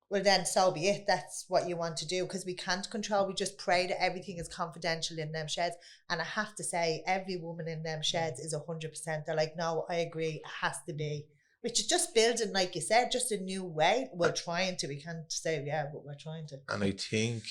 [SPEAKER 3] well then so be it. That's what you want to do, because we can't control. We just pray that everything is confidential in them sheds. And I have to say, every woman in them sheds is 100%. They're like, no, I agree, it has to be. Which is just building, like you said, just a new way. We're trying to. We can't say but we're trying to.
[SPEAKER 1] And I think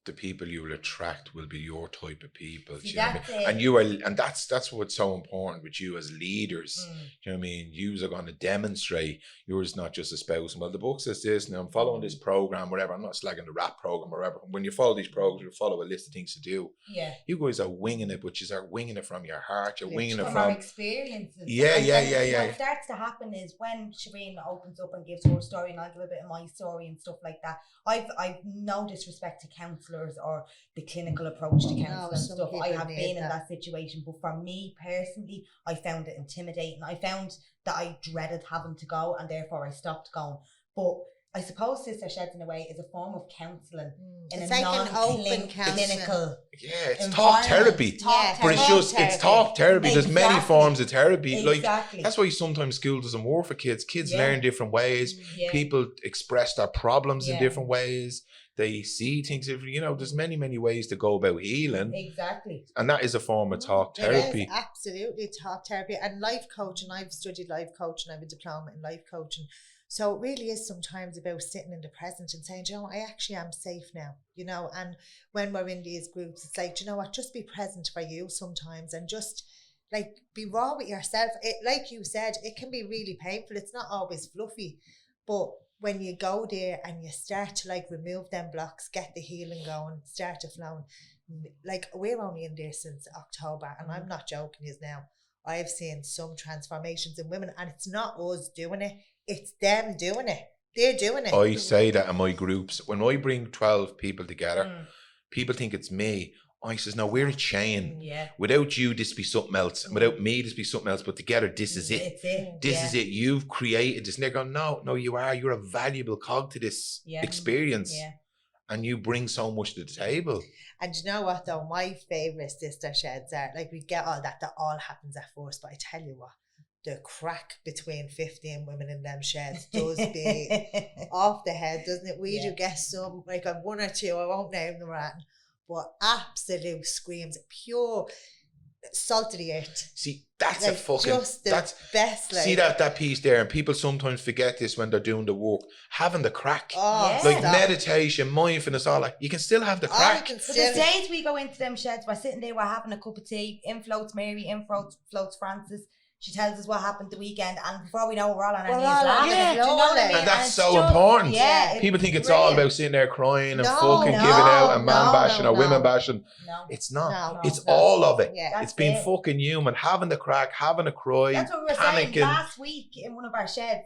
[SPEAKER 1] the people you will attract will be your type of people.
[SPEAKER 2] See,
[SPEAKER 1] do you know what I mean? And you are, and that's what's so important with you as leaders. Do you know what I mean? Yous are going to demonstrate. Yours not just a spouse. Well, the book says this, and I'm following this program, whatever. I'm not slagging the rap program or whatever. When you follow these programs, you follow a list of things to do.
[SPEAKER 2] Yeah.
[SPEAKER 1] You guys are winging it, but you are winging it from your heart. You're winging it
[SPEAKER 2] from
[SPEAKER 1] from
[SPEAKER 2] our experiences.
[SPEAKER 1] Yeah.
[SPEAKER 2] What starts to happen is when Shireen opens up and gives her story, and I give a bit of my story and stuff like that. I've no disrespect to counsellors or the clinical approach to counselling and stuff. I have been in that situation, but for me personally, I found it intimidating. I found that I dreaded having to go, and therefore I stopped going. But I suppose Sister Sheds in a way is a form of counselling in
[SPEAKER 3] It's
[SPEAKER 2] a
[SPEAKER 3] like an open
[SPEAKER 2] clinical.
[SPEAKER 1] Yeah, it's talk therapy. But it's just, it's talk therapy. There's many forms of therapy.
[SPEAKER 2] Exactly.
[SPEAKER 1] Like, that's why sometimes school doesn't work for kids. Kids learn different ways. People express their problems in different ways. They see things different. You know, there's many ways to go about healing.
[SPEAKER 2] Exactly.
[SPEAKER 1] And that is a form of talk therapy.
[SPEAKER 3] It is absolutely talk therapy. And life coaching, I've studied life coaching. I have a diploma in life coaching. So it really is sometimes about sitting in the present and saying, you know, I actually am safe now, you know. And when we're in these groups, it's like, you know what, just be present for you sometimes, and just like be raw with yourself. It, like you said, it can be really painful. It's not always fluffy, but when you go there and you start to like remove them blocks, get the healing going, start to flow. Like, we're only in there since October, and I'm not joking you now. I have seen some transformations in women, and it's not us doing it. It's them doing it. They're doing it.
[SPEAKER 1] I say that in my groups. When I bring 12 people together, people think it's me. I says, no, we're a chain.
[SPEAKER 2] Yeah.
[SPEAKER 1] Without you, this be something else. And without me, this be something else. But together, this is it.
[SPEAKER 2] It's it.
[SPEAKER 1] This is it. You've created this. And they're going, no, you are. You're a valuable cog to this experience. Yeah. And you bring so much to the table.
[SPEAKER 3] And you know what, though? My favourite Sister Sheds are, like, we get all that all happens at first. But I tell you what, the crack between 15 women in them sheds does be off the head, doesn't it? We do get some, like one or two, I won't name them right, but absolute screams, pure salt of the earth.
[SPEAKER 1] See, that's
[SPEAKER 3] like,
[SPEAKER 1] a fucking,
[SPEAKER 3] just the
[SPEAKER 1] that's
[SPEAKER 3] best. Like,
[SPEAKER 1] see that piece there, and people sometimes forget this when they're doing the work, having the crack.
[SPEAKER 3] Oh,
[SPEAKER 1] like meditation, mindfulness, all that. You can still have the crack.
[SPEAKER 2] But the days we go into them sheds, we're sitting there, we're having a cup of tea, in floats Mary, in floats Francis. She tells us what happened the weekend, and before we know, we're all on our knees laughing.
[SPEAKER 3] Yeah,
[SPEAKER 2] you know what I mean?
[SPEAKER 1] And that's so important.
[SPEAKER 2] Yeah,
[SPEAKER 1] people think it's all about sitting there crying and fucking giving out and man bashing or women bashing. No. It's not. It's all of it. Yeah, it's being fucking human, having the crack, having a cry,
[SPEAKER 2] that's what we were
[SPEAKER 1] panicking.
[SPEAKER 2] Saying last week in one of our sheds.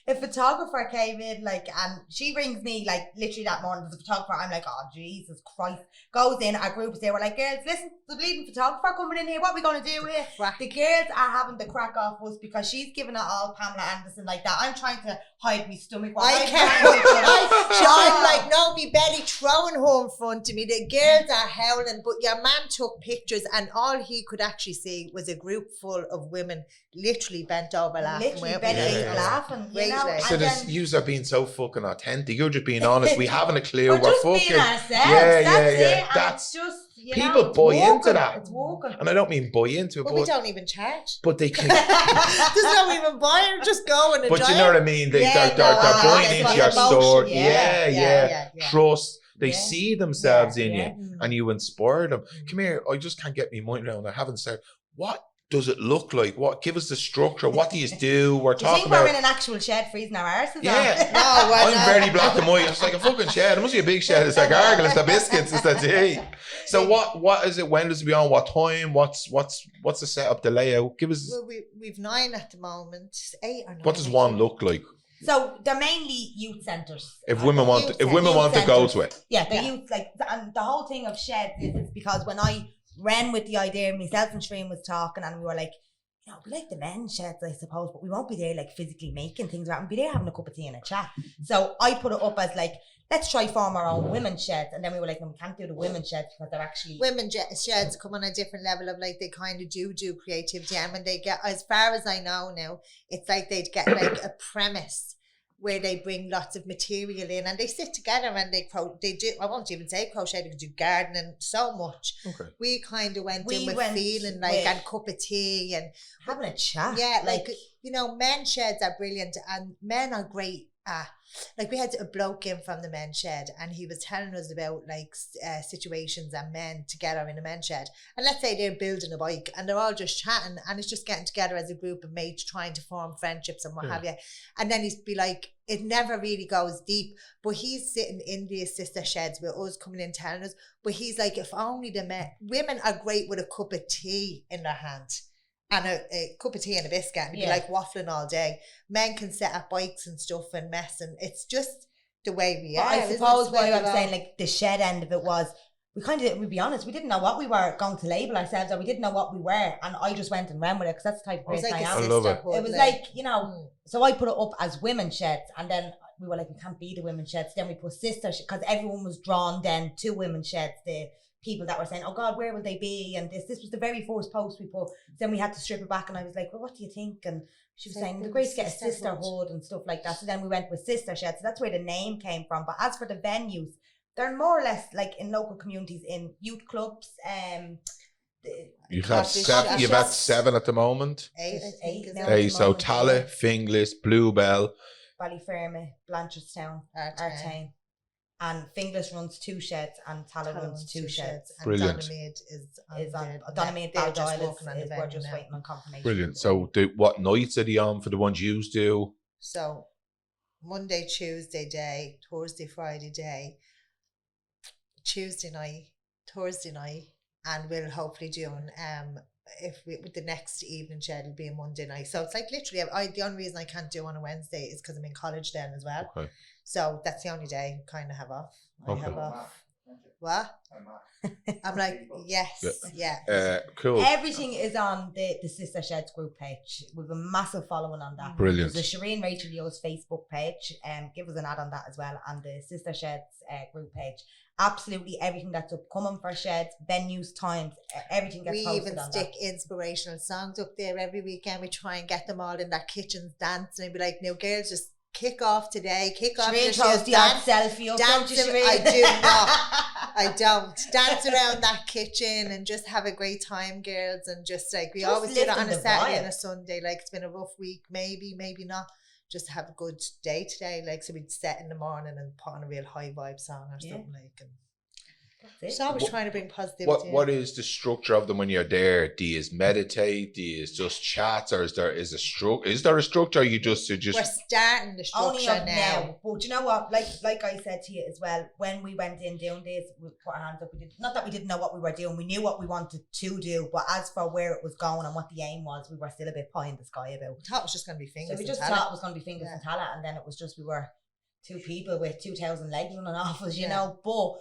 [SPEAKER 2] A photographer came in, like, and she rings me, like, literally that morning. There's a photographer. I'm like, oh Jesus Christ. Goes in, our group is there. We're like, girls, listen, the bleeding photographer coming in here. What are we going to do here? The girls are having the crack off us because she's giving it all Pamela Anderson like that. I'm trying to hide my stomach.
[SPEAKER 3] I can't. I'm like, no, me belly throwing her in front of me. The girls are howling, but your man took pictures, and all he could actually see was a group full of women literally bent over laughing.
[SPEAKER 2] Literally bent laughing, you know.
[SPEAKER 1] So yous are being so fucking authentic. You're just being honest. We haven't a clue. We're
[SPEAKER 2] just
[SPEAKER 1] fucking
[SPEAKER 2] being ourselves. That's it.
[SPEAKER 1] That's
[SPEAKER 2] just, You
[SPEAKER 1] People
[SPEAKER 2] know, it's
[SPEAKER 1] buy into
[SPEAKER 2] working,
[SPEAKER 1] that.
[SPEAKER 2] It's working.
[SPEAKER 1] And I don't mean buy into it,
[SPEAKER 3] But we don't even charge.
[SPEAKER 1] but they can.
[SPEAKER 3] There's no even buyer, just go and enjoy
[SPEAKER 1] But you know what I mean? They're
[SPEAKER 3] I
[SPEAKER 1] buying
[SPEAKER 3] get
[SPEAKER 1] into
[SPEAKER 3] it.
[SPEAKER 1] your
[SPEAKER 3] Emotion.
[SPEAKER 1] store.
[SPEAKER 3] Yeah.
[SPEAKER 1] Yeah. Trust. They
[SPEAKER 2] Yeah.
[SPEAKER 1] see themselves in
[SPEAKER 2] Yeah.
[SPEAKER 1] you and you inspire them. Come here, I just can't get my mind around. I haven't said, what does it look like? What? Give us the structure. What do you do? We're
[SPEAKER 2] Do you
[SPEAKER 1] talking
[SPEAKER 2] think we're
[SPEAKER 1] about.
[SPEAKER 2] in an actual shed freezing our arses
[SPEAKER 1] Yeah.
[SPEAKER 2] off?
[SPEAKER 1] I'm very black and white. It's like a fucking shed. It must be a big shed. It's like Argyle, it's the biscuits, it's the tea. So what is it? When does it be on? What time? What's the setup, the layout? Give us.
[SPEAKER 3] Well, we've 9 at the moment. 8 or 9.
[SPEAKER 1] What does one look like?
[SPEAKER 2] So they're mainly youth centres.
[SPEAKER 1] If women want to go to it.
[SPEAKER 2] Yeah, they're youth, like, and the whole thing of sheds is because when I ran with the idea, myself and Shreen was talking and we were like, you know, we like the men's sheds, I suppose, but we won't be there like physically making things around. We'll be there having a cup of tea and a chat. So I put it up as like, let's try form our own women's sheds. And then we were like, no, we can't do the women's sheds because they're actually...
[SPEAKER 3] Women sheds come on a different level of like, they kind of do creativity. And when they get, as far as I know now, it's like they'd get like a premise where they bring lots of material in and they sit together and they do, I won't even say crochet, they can do gardening so much.
[SPEAKER 1] Okay.
[SPEAKER 3] We kind of went in with feeling like, and cup of tea and
[SPEAKER 2] having a chat.
[SPEAKER 3] Yeah, like, you know, men's sheds are brilliant and men are great. Like we had a bloke in from the men's shed and he was telling us about like situations and men together in a men's shed. And let's say they're building a bike and they're all just chatting and it's just getting together as a group of mates trying to form friendships and what have you. And then he'd be like, it never really goes deep, but he's sitting in the sister sheds with us coming in telling us, but he's like, if only the men, women are great with a cup of tea in their hand. And a cup of tea and a biscuit and be like waffling all day. Men can set up bikes and stuff and mess and it's just the way we are.
[SPEAKER 2] I suppose why I'm saying like the shed end of it was we kind of, we'll be honest, we didn't know what we were going to label ourselves or we didn't know what we were and I just went and ran with it because that's the type of person I am.
[SPEAKER 1] I love it.
[SPEAKER 2] It was like, you know, so I put it up as women's sheds and then we were like, we can't be the women's sheds. Then we put sister sheds because everyone was drawn then to women's sheds. The people that were saying, oh God, where will they be? And this was the very first post we put. Then we had to strip it back and I was like, well, what do you think? And she was saying, the great to get a sisterhood and stuff like that. So then we went with sister sheds. So that's where the name came from. But as for the venues, they're more or less like in local communities, in youth clubs.
[SPEAKER 1] You've had 7 at the moment.
[SPEAKER 3] 8
[SPEAKER 1] so Tala, Finglas, Bluebell,
[SPEAKER 2] Ballyfermot, Blanchardstown, Artane. And Finglas runs 2 sheds and Tala runs 2 sheds.
[SPEAKER 1] Brilliant.
[SPEAKER 3] Donomead is
[SPEAKER 2] on Donomead Baldoyle we're just waiting on confirmation.
[SPEAKER 1] Brilliant. So what nights are they on for the ones you do?
[SPEAKER 3] So Monday, Tuesday day, Thursday, Friday day, Tuesday night, Thursday night, and we'll hopefully do with the next evening shed will be a Monday night. So it's like literally the only reason I can't do on a Wednesday is because I'm in college then as well. Okay. So that's the only day I kind of have off. I have off. What? I'm like, yes, yeah.
[SPEAKER 1] Cool.
[SPEAKER 2] Everything is on the Sister Sheds group page. We have a massive following on that.
[SPEAKER 1] Brilliant.
[SPEAKER 2] There's the Shireen Rachel Yo's Facebook page. Give us an ad on that as well. And the Sister Sheds group page. Absolutely everything that's upcoming for sheds, venues, times, everything gets posted on that. We even stick
[SPEAKER 3] inspirational songs up there every weekend. We try and get them all in their kitchens dancing and be like, no girls, just kick off today, kick off your shows, dance,
[SPEAKER 2] selfie up,
[SPEAKER 3] dance. I do not. I don't dance around that kitchen and just have a great time, girls, and just like we just always do that on a Saturday and a Sunday. Like it's been a rough week, maybe not. Just have a good day today, like so we'd set in the morning and put on a real high vibe song or something like. And so I was trying to bring positivity.
[SPEAKER 1] What is the structure of them when you're there? Do you meditate? Do you just chat, or is there a structure? Is there a structure? Or you just
[SPEAKER 3] we're starting the structure now.
[SPEAKER 2] But you know what? Like I said to you as well, when we went in doing this, we put our hands up. We did not that we didn't know what we were doing. We knew what we wanted to do, but as for where it was going and what the aim was, we were still a bit pie in the sky about.
[SPEAKER 3] We thought it was just going to be fingers.
[SPEAKER 2] So we just thought it was going to be fingers and Tala, and then it was just we were 2 people with 2,000 legs running off us, you know. But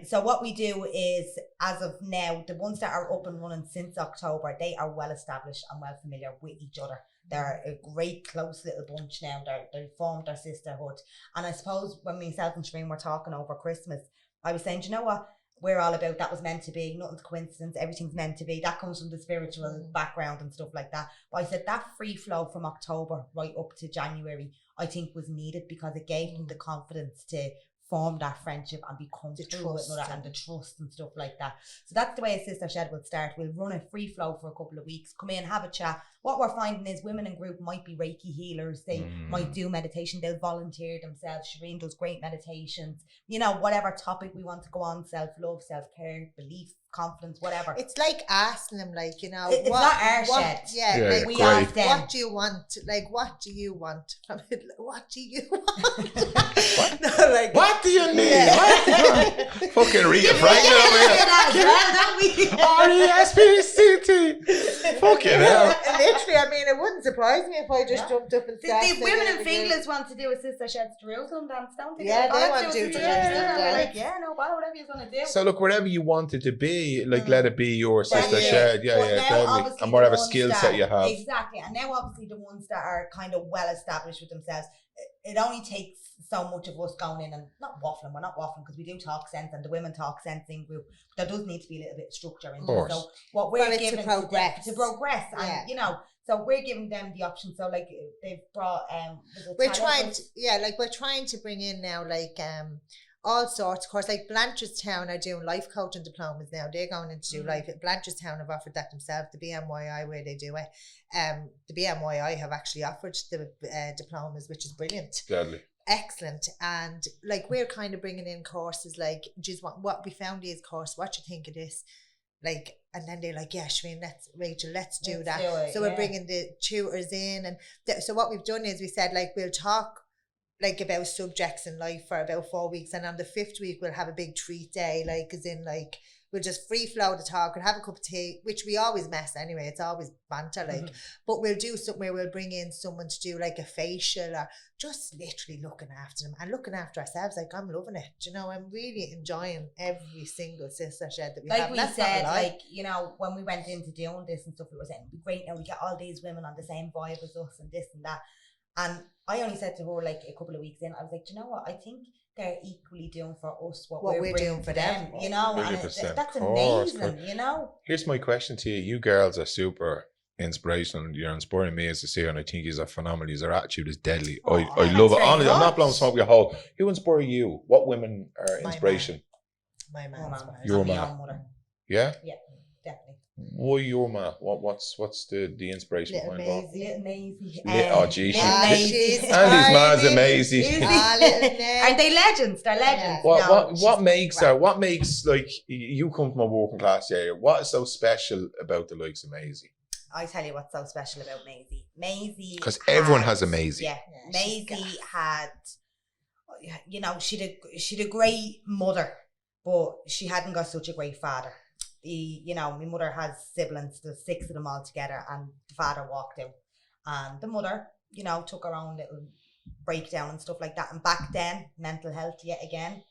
[SPEAKER 2] so what we do is, as of now, the ones that are up and running since October, they are well established and well familiar with each other. They're a great close little bunch now. They formed their sisterhood. And I suppose when myself and Shreen were talking over Christmas, I was saying, do you know what we're all about? That was meant to be. Nothing's coincidence. Everything's meant to be. That comes from the spiritual background and stuff like that. But I said that free flow from October right up to January, I think was needed because it gave them the confidence to form that friendship and be comfortable with another, and the trust and stuff like that. So that's the way a Sister Shed will start. We'll run a free flow for a couple of weeks, come in, have a chat. What we're finding is women in group might be Reiki healers, they might do meditation, they'll volunteer themselves. Shireen does great meditations, you know, whatever topic we want to go on, self-love, self-care, belief, confidence, whatever.
[SPEAKER 3] It's like asking them, like, you know,
[SPEAKER 2] It's not our shed.
[SPEAKER 3] Yeah, like,
[SPEAKER 2] we
[SPEAKER 1] great.
[SPEAKER 2] ask them.
[SPEAKER 3] what do you want? Like, what do you want from it? What do you want? No, like,
[SPEAKER 1] What do you need? What? Fucking Rita Franklin over here. R-E-S-P-C-T. Fucking hell.
[SPEAKER 3] Literally, I mean, it wouldn't surprise me if I just jumped up and started.
[SPEAKER 2] The women in Finglas want to do a Sister Shed's Jerusalem dance, don't they?
[SPEAKER 3] Yeah, they want to do
[SPEAKER 2] Jerusalem
[SPEAKER 3] Jerusalem
[SPEAKER 2] dance.
[SPEAKER 3] dance.
[SPEAKER 2] Like, yeah, no bother, whatever you're going to do.
[SPEAKER 1] So look, wherever you want it to be, like let it be your Sister Shed. Yeah,
[SPEAKER 2] But
[SPEAKER 1] yeah,
[SPEAKER 2] now,
[SPEAKER 1] totally.
[SPEAKER 2] obviously,
[SPEAKER 1] And whatever
[SPEAKER 2] the ones
[SPEAKER 1] skill
[SPEAKER 2] that-
[SPEAKER 1] set you have.
[SPEAKER 2] Exactly. And now obviously the ones that are kind of well established with themselves, it only takes so much of us going in and not waffling. We're not waffling because we do talk sense and the women talk sense in group. There does need to be a little bit of structure in it. So what we're
[SPEAKER 3] Well, it's
[SPEAKER 2] giving
[SPEAKER 3] to progress.
[SPEAKER 2] to progress, and you know, so we're giving them the option. So like they've brought
[SPEAKER 3] we're trying to bring in now like all sorts, of course, like Blanchardstown are doing life coaching diplomas now. They're going into do life. Blanchardstown have offered that themselves, the BMYI where they do it. The BMYI have actually offered the diplomas, which is brilliant.
[SPEAKER 1] Deadly.
[SPEAKER 3] Excellent. And like we're kind of bringing in courses like, just what we found is course, what you think of this? Like, and then they're like, yeah, Shireen, let's do that. So we're bringing the tutors in. And so what we've done is we said, like, we'll talk like about subjects in life for about 4 weeks, and on the 5th week we'll have a big treat day, like as in like we'll just free flow the talk, we'll have a cup of tea, which we always mess anyway, it's always banter, like but we'll do something where we'll bring in someone to do like a facial or just literally looking after them and looking after ourselves. Like, I'm loving it, you know, I'm really enjoying every single Sister Shed that we have.
[SPEAKER 2] Like we said, like, you know, when we went into doing this and stuff, we were saying, it'd be great now, we get all these women on the same vibe as us and this and that. And I only said to her like a couple of weeks in, I was like, do you know what? I think they're equally doing for us what we're doing for them. You know, and that's amazing. You know.
[SPEAKER 1] Here's my question to you: you girls are super inspirational. You're inspiring me as to see, and I think you're phenomenal. Your attitude is deadly. I love it. Honestly, I'm not blowing smoke your hole. Who inspire you? What women are inspiration?
[SPEAKER 3] My mom.
[SPEAKER 1] Your mom. Yeah.
[SPEAKER 2] Yeah, definitely.
[SPEAKER 1] Why your ma? What's the inspiration behind that?
[SPEAKER 2] Little Maisie.
[SPEAKER 1] Oh geez,
[SPEAKER 3] she's
[SPEAKER 1] Andy's ma's amazing.
[SPEAKER 2] Are they legends? They're legends.
[SPEAKER 1] What makes her? What makes, like, you come from a working class area? What is so special about the likes of Maisie?
[SPEAKER 2] I tell you what's so special about Maisie. Maisie,
[SPEAKER 1] because everyone has a Maisie.
[SPEAKER 2] Yeah, Maisie had, you know, she'd a great mother, but she hadn't got such a great father. You know, my mother has siblings, there's 6 of them all together, and the father walked out. And the mother, you know, took her own little breakdown and stuff like that. And back then, mental health yet again.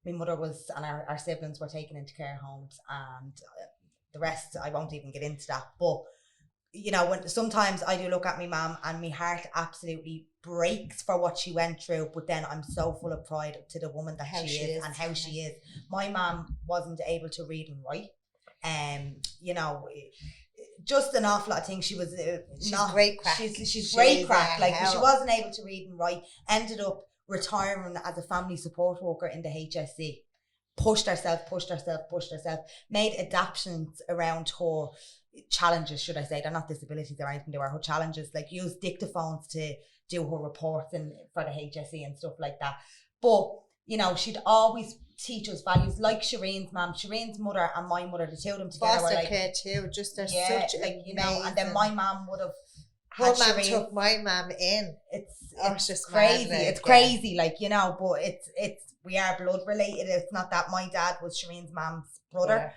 [SPEAKER 2] My mother was, and our siblings were taken into care homes, and the rest, I won't even get into that. But, you know, when sometimes I do look at my mum and my heart absolutely breaks for what she went through, but then I'm so full of pride to the woman that she is and how she is. My mum wasn't able to read and write. You know, just an awful lot of things. She was
[SPEAKER 3] she's great crack.
[SPEAKER 2] She's great crack. Like, she wasn't able to read and write. Ended up retiring as a family support worker in the HSC. Pushed herself. Made adaptations around her challenges, should I say? They're not disabilities or anything. They were her challenges. Like, used dictaphones to do her reports and for the HSE and stuff like that. But, you know, she'd always teach us values, like Shireen's mum, Shireen's mother and my mother, the two of them together
[SPEAKER 3] foster
[SPEAKER 2] were like,
[SPEAKER 3] care too, just they're such,
[SPEAKER 2] like, you know, and then my mum would have
[SPEAKER 3] her mum took my mum in. It's
[SPEAKER 2] just crazy. It's crazy, like, you know, but it's we are blood related. It's not that my dad was Shireen's mum's brother.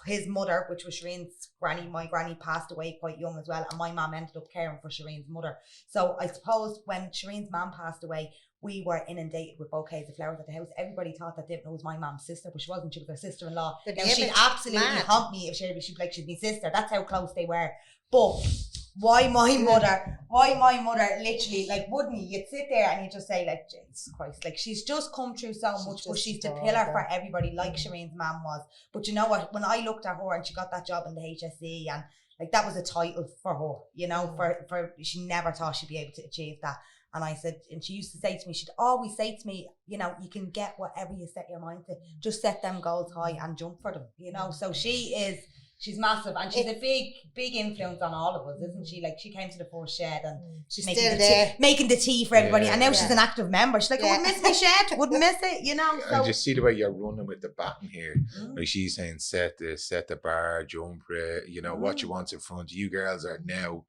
[SPEAKER 2] His mother, which was Shireen's granny, my granny passed away quite young as well, and my mum ended up caring for Shireen's mother. So I suppose when Shireen's mum passed away, we were inundated with bouquets of flowers at the house. Everybody thought that Dipna was my mum's sister, but she wasn't. She was her sister-in-law. Now, she'd absolutely haunt me if she'd be like, she's my sister. That's how close they were. But why my mother literally, like, wouldn't you? You'd sit there and you'd just say, like, Jesus Christ, like, she's just come through so much, but she's the pillar for everybody, like Shireen's mum was. But you know what? When I looked at her and she got that job in the HSE, and like, that was a title for her, you know, for she never thought she'd be able to achieve that. And I said, and she used to say to me, she'd always say to me, you know, you can get whatever you set your mind to. Just set them goals high and jump for them, you know. So she's massive, and she's a big influence on all of us, isn't she? Like, she came to the first shed and
[SPEAKER 3] she's
[SPEAKER 2] making
[SPEAKER 3] still
[SPEAKER 2] the
[SPEAKER 3] there.
[SPEAKER 2] making the tea for everybody, and now
[SPEAKER 3] Yeah.
[SPEAKER 2] she's an active member. She's like, I wouldn't miss my shed, wouldn't miss it, you know.
[SPEAKER 1] And
[SPEAKER 2] So
[SPEAKER 1] just see the way you're running with the baton here. Like she's saying, set the bar, jump it, you know, what you want in front. You girls are now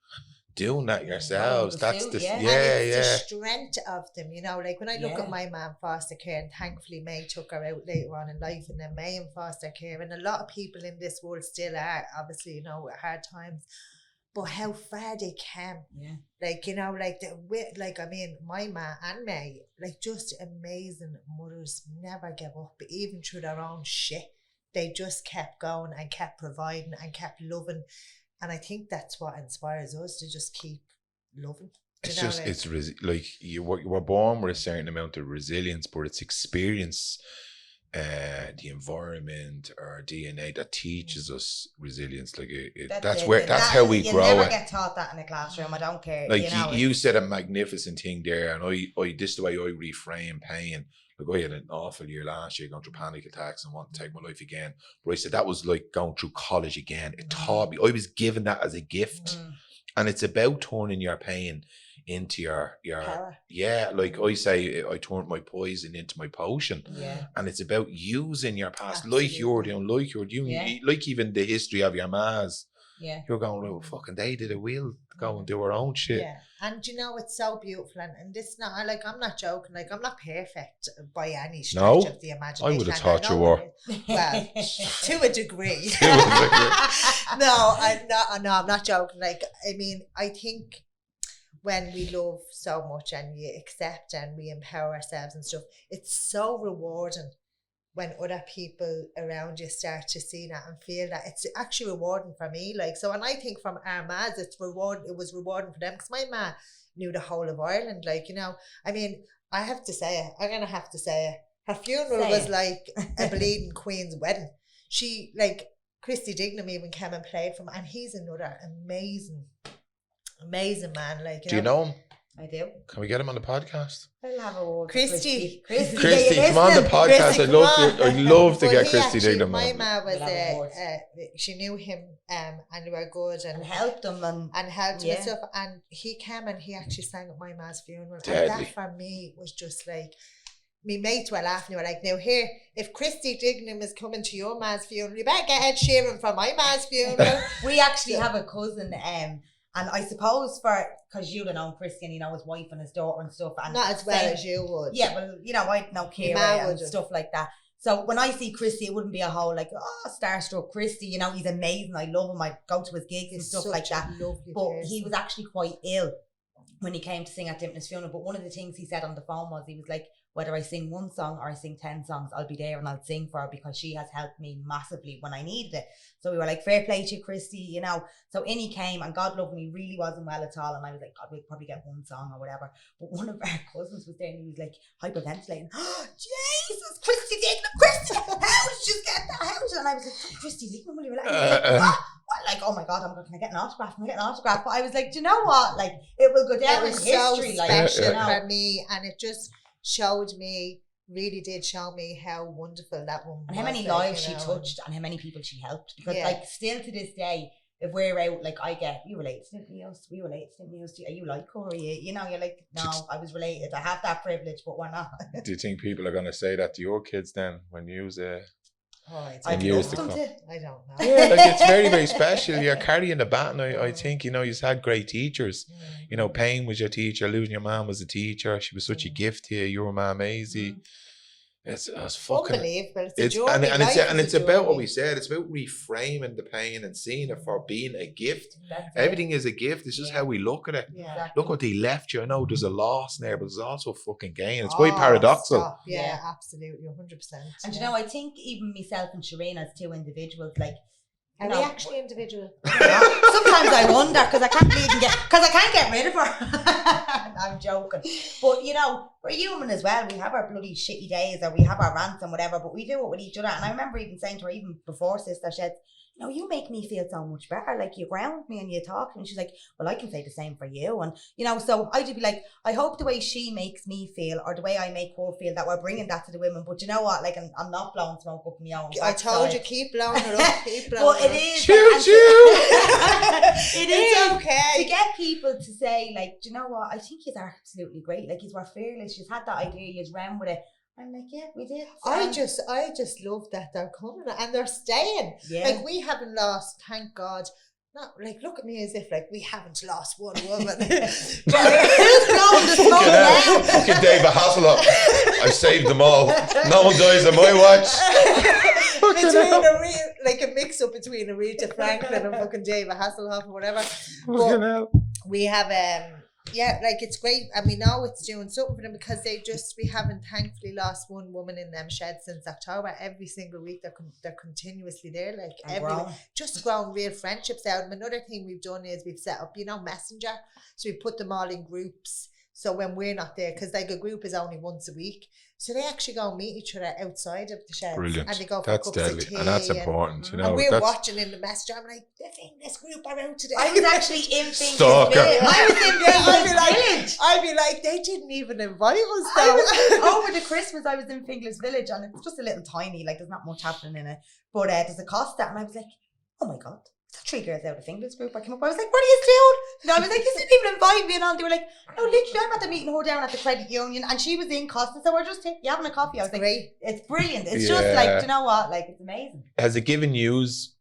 [SPEAKER 1] doing that yourselves.
[SPEAKER 2] the
[SPEAKER 1] That's
[SPEAKER 2] suit,
[SPEAKER 1] the
[SPEAKER 2] yeah.
[SPEAKER 3] And it's the
[SPEAKER 1] yeah.
[SPEAKER 3] strength of them, you know, like when I look
[SPEAKER 2] Yeah.
[SPEAKER 3] at my mum foster care, and thankfully May took her out later on in life, and then May in foster care, and a lot of people in this world still are, obviously, you know, at hard times, but how far they came.
[SPEAKER 2] yeah.
[SPEAKER 3] Like, you know, like I mean, my ma and May, like, just amazing mothers, never give up, even through their own shit. They just kept going and kept providing and kept loving. And I think that's what inspires us to just keep loving. Do
[SPEAKER 1] It's
[SPEAKER 3] you know
[SPEAKER 1] just,
[SPEAKER 3] what I mean?
[SPEAKER 1] it's like you were born with a certain amount of resilience, but it's experience, the environment, our DNA that teaches us resilience. Like that's how we
[SPEAKER 2] you
[SPEAKER 1] grow
[SPEAKER 2] never
[SPEAKER 1] it.
[SPEAKER 2] get taught that in a classroom. I don't care.
[SPEAKER 1] Like
[SPEAKER 2] you know,
[SPEAKER 1] you said a magnificent thing there, and I this is the way I reframe pain. Like, I had an awful year last year, going through panic attacks and wanting to take my life again. But I said that was like going through college again. It taught me. I was given that as a gift, and it's about turning your pain into your
[SPEAKER 3] Power.
[SPEAKER 1] yeah. Like I say, I turned my poison into my potion.
[SPEAKER 2] Yeah.
[SPEAKER 1] And it's about using your past,
[SPEAKER 3] Absolutely.
[SPEAKER 1] like you're doing, like you're doing,
[SPEAKER 2] Yeah.
[SPEAKER 1] like even the history of your ma's.
[SPEAKER 2] Yeah.
[SPEAKER 1] You're going, well, fucking they did it. We'll go and do our own shit.
[SPEAKER 3] Yeah, and you know, it's so beautiful, and this not like, I'm not joking, like, I'm not perfect by any stretch
[SPEAKER 1] No,
[SPEAKER 3] of the imagination.
[SPEAKER 1] I would have
[SPEAKER 3] and
[SPEAKER 1] thought you
[SPEAKER 3] know
[SPEAKER 1] were.
[SPEAKER 3] it- Well, to a degree.
[SPEAKER 1] To a
[SPEAKER 3] No, I'm not joking. Like, I mean, I think when we love so much and we accept and we empower ourselves and stuff, it's so rewarding when other people around you start to see that and feel that. It's actually rewarding for me. Like, so when I think from our ma's, it was rewarding for them, because my ma knew the whole of Ireland. Like, you know, I mean, I have to say it. I'm gonna have to say it. Her funeral
[SPEAKER 2] Say
[SPEAKER 3] was
[SPEAKER 2] it.
[SPEAKER 3] like a bleeding queen's wedding. She, like, Christy Dignam even came and played for me, and he's another amazing man. Like,
[SPEAKER 1] Do you know him?
[SPEAKER 2] I do.
[SPEAKER 1] Can we get him on the podcast?
[SPEAKER 2] I'll have a word. with
[SPEAKER 3] Christy.
[SPEAKER 2] Christy,
[SPEAKER 1] Christy,
[SPEAKER 2] are you
[SPEAKER 1] come on the
[SPEAKER 2] listening?
[SPEAKER 1] podcast.
[SPEAKER 3] Christy,
[SPEAKER 1] I'd
[SPEAKER 3] come
[SPEAKER 1] love
[SPEAKER 3] on.
[SPEAKER 1] to. I'd love to
[SPEAKER 3] But
[SPEAKER 1] get
[SPEAKER 3] he
[SPEAKER 1] Christy
[SPEAKER 3] actually,
[SPEAKER 1] Dignam
[SPEAKER 3] my
[SPEAKER 1] on.
[SPEAKER 3] ma was,
[SPEAKER 2] We'll have awards.
[SPEAKER 3] she knew him, and they were good,
[SPEAKER 2] And
[SPEAKER 3] and
[SPEAKER 2] help them and
[SPEAKER 3] helped him
[SPEAKER 2] Yeah.
[SPEAKER 3] and stuff. And he came and he actually sang at my ma's funeral.
[SPEAKER 1] Deadly.
[SPEAKER 3] And that for me was just like, me mates were laughing. They were like, now here, if Christy Dignam is coming to your ma's funeral, you better get Ed Sheeran for my ma's funeral.
[SPEAKER 2] we actually have a cousin, and I suppose because you'd have known Christy and you know his wife and his daughter and stuff, and
[SPEAKER 3] Not as well
[SPEAKER 2] same-
[SPEAKER 3] as you would.
[SPEAKER 2] Yeah, well, you know, I'd know
[SPEAKER 3] Your
[SPEAKER 2] Kira
[SPEAKER 3] ma
[SPEAKER 2] and
[SPEAKER 3] would've.
[SPEAKER 2] stuff like that. So when I see Christy, it wouldn't be a whole like, oh, starstruck Christy, you know, he's amazing. I love him. I go to his gigs and
[SPEAKER 3] He's
[SPEAKER 2] stuff
[SPEAKER 3] such
[SPEAKER 2] like that.
[SPEAKER 3] a lovely
[SPEAKER 2] But
[SPEAKER 3] person.
[SPEAKER 2] he was actually quite ill when he came to sing at Dimpney's funeral. But one of the things he said on the phone was, he was like, whether I sing one song or I sing 10 songs, I'll be there and I'll sing for her, because she has helped me massively when I needed it. So we were like, fair play to you, Christy, you know. So in he came, and God love him, he really wasn't well at all. And I was like, God, we'll probably get one song or whatever. But one of our cousins was there and he was like hyperventilating. Oh, Jesus, Christy Dignam, Christy, how did you get that? How did you? And I was like, Christy Dignam, will you let me? What? Like, oh my God, can I get an autograph? Can I get an autograph? But I was like, do you know what? Like, it will go down
[SPEAKER 3] It
[SPEAKER 2] in
[SPEAKER 3] was so
[SPEAKER 2] history. Like,
[SPEAKER 3] special
[SPEAKER 2] you know.
[SPEAKER 3] for me, and it just really did show me how wonderful that woman
[SPEAKER 2] And how
[SPEAKER 3] was,
[SPEAKER 2] many
[SPEAKER 3] like,
[SPEAKER 2] lives
[SPEAKER 3] you
[SPEAKER 2] she
[SPEAKER 3] know.
[SPEAKER 2] touched, and how many people she helped. Because,
[SPEAKER 3] Yeah.
[SPEAKER 2] like, still to this day, if we're out, like, I get, you relate to Dimpney House, we relate to Dimpney House. Are you like her? Are you know, you're like, no, I was related. I have that privilege, but we're not.
[SPEAKER 1] Do you think people are going to say that to your kids then when you
[SPEAKER 3] Oh, I
[SPEAKER 2] I'd
[SPEAKER 1] In years
[SPEAKER 2] love
[SPEAKER 1] to
[SPEAKER 2] them
[SPEAKER 1] come.
[SPEAKER 2] to.
[SPEAKER 3] I don't know.
[SPEAKER 1] yeah, like it's very, very special. You're carrying the baton. I think, you know, you've had great teachers. You know, Payne was your teacher, losing your mom was a teacher. She was such a gift to you. Your mom, Maisie. It's fucking
[SPEAKER 3] Unbelievable. It's a
[SPEAKER 1] it's
[SPEAKER 3] journey.
[SPEAKER 1] and it's
[SPEAKER 3] Life is a
[SPEAKER 1] about what
[SPEAKER 3] journey.
[SPEAKER 1] we said. It's about reframing the pain and seeing it for being a gift.
[SPEAKER 2] That's it.
[SPEAKER 1] Everything is a gift. It's just
[SPEAKER 2] Yeah.
[SPEAKER 1] how we look at it.
[SPEAKER 3] Yeah.
[SPEAKER 2] Exactly.
[SPEAKER 1] Look what they left you. I know there's a loss there, but there's also a fucking gain. It's quite
[SPEAKER 3] Oh,
[SPEAKER 1] paradoxical.
[SPEAKER 3] stop. Yeah,
[SPEAKER 2] Yeah.
[SPEAKER 3] absolutely, 100%.
[SPEAKER 2] And you know, I think even myself and Shireen as two individuals, like,
[SPEAKER 3] are
[SPEAKER 2] you
[SPEAKER 3] we
[SPEAKER 2] know,
[SPEAKER 3] actually individual?
[SPEAKER 2] sometimes I wonder, because I can't get rid of her. I'm joking, but you know, we're human as well. We have our bloody shitty days, or we have our rants and whatever, but we do it with each other. And I remember even saying to her, even before Sister Sheds, no, you make me feel so much better. Like, you ground me and you talk to me. And she's like, well, I can say the same for you. And, you know, so I'd be like, I hope the way she makes me feel or the way I make her feel, that we're bringing that to the women. But you know what? Like, I'm not blowing smoke up my own
[SPEAKER 3] I told
[SPEAKER 2] backside.
[SPEAKER 3] you, keep blowing it up. Keep blowing
[SPEAKER 2] But
[SPEAKER 3] it
[SPEAKER 2] it
[SPEAKER 3] up.
[SPEAKER 2] is.
[SPEAKER 1] Choo choo.
[SPEAKER 2] It
[SPEAKER 3] It's
[SPEAKER 2] is.
[SPEAKER 3] okay.
[SPEAKER 2] To get people to say, like, do you know what? I think he's absolutely great. Like, he's were fearless. She's had that idea. He's ran with it. I'm like, yeah, we did.
[SPEAKER 3] I just love that they're coming and they're staying.
[SPEAKER 2] Yeah.
[SPEAKER 3] Like, we haven't lost, thank God. Not like, look at me as if like we haven't lost one woman. But who's blowing the smoke
[SPEAKER 1] Fucking hell.
[SPEAKER 3] now?
[SPEAKER 1] Fucking David Hasselhoff. I've saved them all. No one dies on my watch.
[SPEAKER 3] Between a mix up between Aretha Franklin and fucking David Hasselhoff or whatever.
[SPEAKER 1] Fucking hell.
[SPEAKER 3] We have yeah, like, it's great, and we know it's doing something for them because we haven't thankfully lost one woman in them sheds since October. Every single week they're continuously there, like, just growing real friendships out. And another thing we've done is we've set up, Messenger, so we put them all in groups. So when we're not there, because like a group is only once a week, so they actually go and meet each other outside of the sheds.
[SPEAKER 1] Brilliant.
[SPEAKER 3] And they go for
[SPEAKER 1] That's
[SPEAKER 3] cups of
[SPEAKER 1] deadly.
[SPEAKER 3] tea.
[SPEAKER 1] And that's important,
[SPEAKER 3] And we're watching in the messenger. I'm like, they think this group are out today.
[SPEAKER 2] I was actually in Fingers
[SPEAKER 1] Stalker.
[SPEAKER 2] Village. I was in Fingers Village.
[SPEAKER 3] I'd be like, they didn't even invite us
[SPEAKER 2] I
[SPEAKER 3] though.
[SPEAKER 2] was, over the Christmas, I was in Finglas Village, and it's just a little tiny, like, there's not much happening in it. But there's a Costa, and I was like, oh my God, there's 3 girls out of Finglas group. I came up, I was like, what are you doing? And I was like, you didn't even invite me. And all they were like, no, literally, I'm at the meeting her down at the credit union, and she was in Costa, so we're just having a coffee. I was like,
[SPEAKER 3] Great.
[SPEAKER 2] it's brilliant. It's just like, do you know what? Like, it's amazing.
[SPEAKER 1] Has it given yous,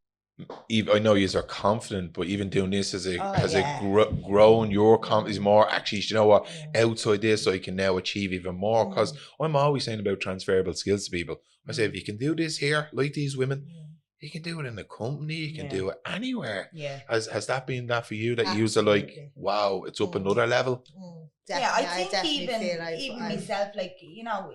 [SPEAKER 1] I know yous are confident, but even doing this, has it grown your confidence more? Actually, you know what? Outside this, I can now achieve even more, because I'm always saying about transferable skills to people. I say, if you can do this here, like these women, you can do it in a company, you can do it anywhere.
[SPEAKER 2] Yeah.
[SPEAKER 1] Has that been that for you, that you are like, wow, it's up another level?
[SPEAKER 2] Yeah, I think
[SPEAKER 3] definitely
[SPEAKER 2] even myself, like,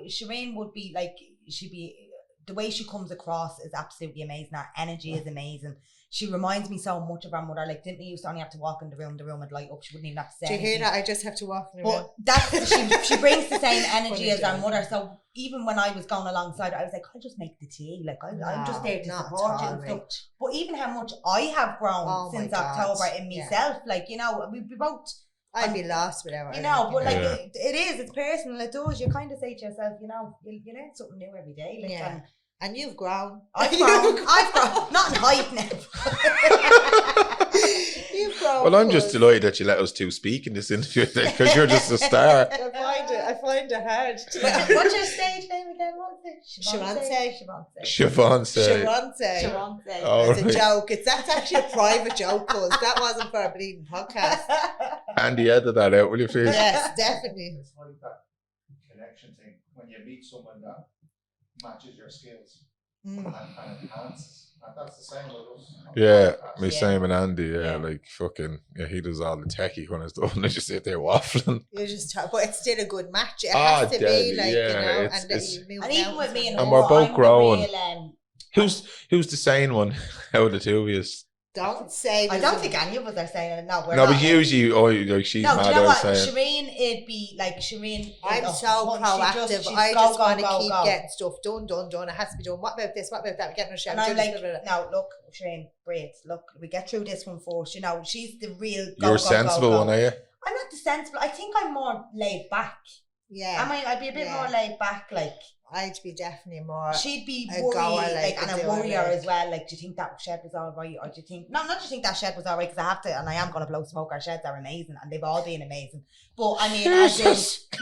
[SPEAKER 2] Shireen would be like, she'd be, the way she comes across is absolutely amazing. Her energy is amazing. She reminds me so much of her mother. Like, didn't we used to only have to walk in the room would light up. She wouldn't even have to say
[SPEAKER 3] Do you hear
[SPEAKER 2] anything.
[SPEAKER 3] that? I just have to walk in the room.
[SPEAKER 2] But that's, she brings the same energy as our mother. So even when I was going alongside her, I was like, I'll just make the tea. Like, I'm just there to support you and stuff. But even how much I have grown since October in myself, like, we both...
[SPEAKER 3] I'd be lost without it.
[SPEAKER 2] But like, it is, it's personal, it does. You kind of say to yourself, you learn something new every day. Like,
[SPEAKER 3] and you've grown.
[SPEAKER 2] I've grown. Not in height now.
[SPEAKER 3] You've grown.
[SPEAKER 1] Well, I'm just delighted that you let us two speak in this interview, because you're just a star.
[SPEAKER 3] I find it hard.
[SPEAKER 2] What's your stage name again? Siobhan.
[SPEAKER 1] Oh,
[SPEAKER 3] It's a joke. That's actually a private joke, cause that wasn't for a bleeding podcast.
[SPEAKER 1] Andy, edit that out, will you please?
[SPEAKER 3] Yes, definitely.
[SPEAKER 4] It's like that connection thing when you meet someone that matches your skills and enhances. And that's the same with us.
[SPEAKER 1] Yeah, me same and Andy. Like fucking, he does all the techie kind of stuff, and I just sit there waffling.
[SPEAKER 3] You just talk, but it's still a good match. It has to be like,
[SPEAKER 2] and even with me and
[SPEAKER 1] we're both growing.
[SPEAKER 2] Real,
[SPEAKER 1] Who's the sane one out of the two of you?
[SPEAKER 3] Don't say.
[SPEAKER 2] I don't think any of us are saying it. No,
[SPEAKER 1] but usually, like she's mad.
[SPEAKER 2] Do you know what? Shireen, it'd be like Shireen.
[SPEAKER 3] I'm so proactive. I just want to keep getting stuff done. It has to be done. What about this? What about that? We're getting a show.
[SPEAKER 2] And I'm like, no, look, Shireen, breathe. Look, we get through this one first. She's the real.
[SPEAKER 1] You're sensible one, are you?
[SPEAKER 2] I'm not the sensible. I think I'm more laid back.
[SPEAKER 3] Yeah.
[SPEAKER 2] I'd be a bit more laid back, like.
[SPEAKER 3] I'd be definitely more.
[SPEAKER 2] She'd be worried, and a worrier as well. Like, do you think that shed was all right, or do you think not? Do you think that shed was all right? Because I have to, and I am going to blow smoke. Our sheds are amazing, and they've all been amazing. But I mean, it's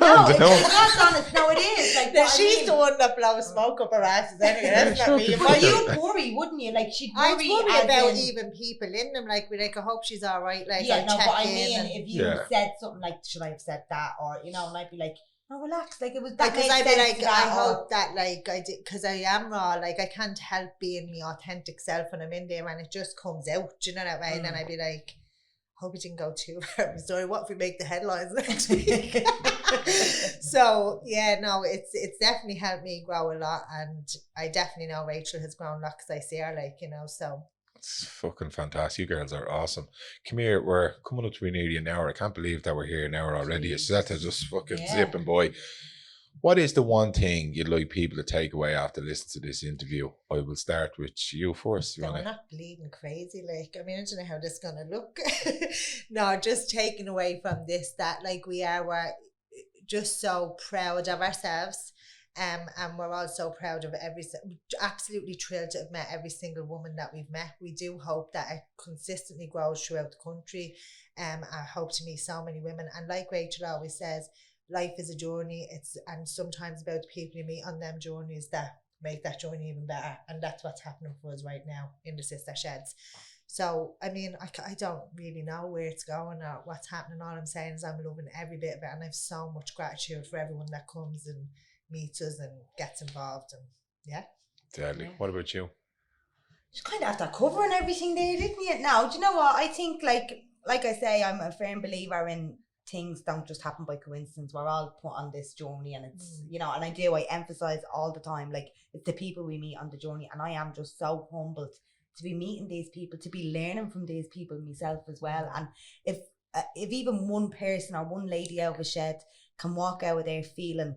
[SPEAKER 2] honest. No, it is. Like,
[SPEAKER 3] she's the one that blows smoke up her asses anyway. That's not me.
[SPEAKER 2] But you'd worry, wouldn't you? Like, she'd worry.
[SPEAKER 3] I'd worry about even people in them. Like, I hope she's all right. Like,
[SPEAKER 2] yeah, no, but I mean, if you said something like, should I have said that, or and I'd be like. No, relax. Like, it was that.
[SPEAKER 3] Because I'd be like, I hope that, like, I did, because I am raw. Like, I can't help being my authentic self when I'm in there, and it just comes out. Do you know that way? And then I'd be like, hope it didn't go too far. Sorry, what if we make the headlines next week? So it's definitely helped me grow a lot, and I definitely know Rachel has grown a lot because I see her, like, so.
[SPEAKER 1] It's fucking fantastic. You girls are awesome. Come here, we're coming up to be nearly an hour. I can't believe that we're here an hour already. It's that to just fucking zipping, boy. What is the one thing you'd like people to take away after listening to this interview? I will start with you first. You
[SPEAKER 3] So we're
[SPEAKER 1] wanna?
[SPEAKER 3] not bleeding crazy. Like, I mean, I don't know how this is going to look. No, just taking away from this that, like, we're just so proud of ourselves. And we're all so proud of absolutely thrilled to have met every single woman that we've met. We do hope that it consistently grows throughout the country. I hope to meet so many women. And like Rachel always says, life is a journey. And sometimes about the people you meet on them journeys that make that journey even better. And that's what's happening for us right now in the Sister Sheds. So, I mean, I don't really know where it's going or what's happening. All I'm saying is I'm loving every bit of it. And I have so much gratitude for everyone that comes and meets us and gets involved. And yeah.
[SPEAKER 1] Deadly.
[SPEAKER 2] Yeah.
[SPEAKER 1] What about you?
[SPEAKER 2] Just kind of after covering everything there, didn't you? Now, do you know what? I think, like I say, I'm a firm believer in things don't just happen by coincidence. We're all put on this journey, and it's, you know, and I emphasize all the time, like, it's the people we meet on the journey, and I am just so humbled to be meeting these people, to be learning from these people myself as well. And if even one person or one lady out of a shed can walk out of there feeling,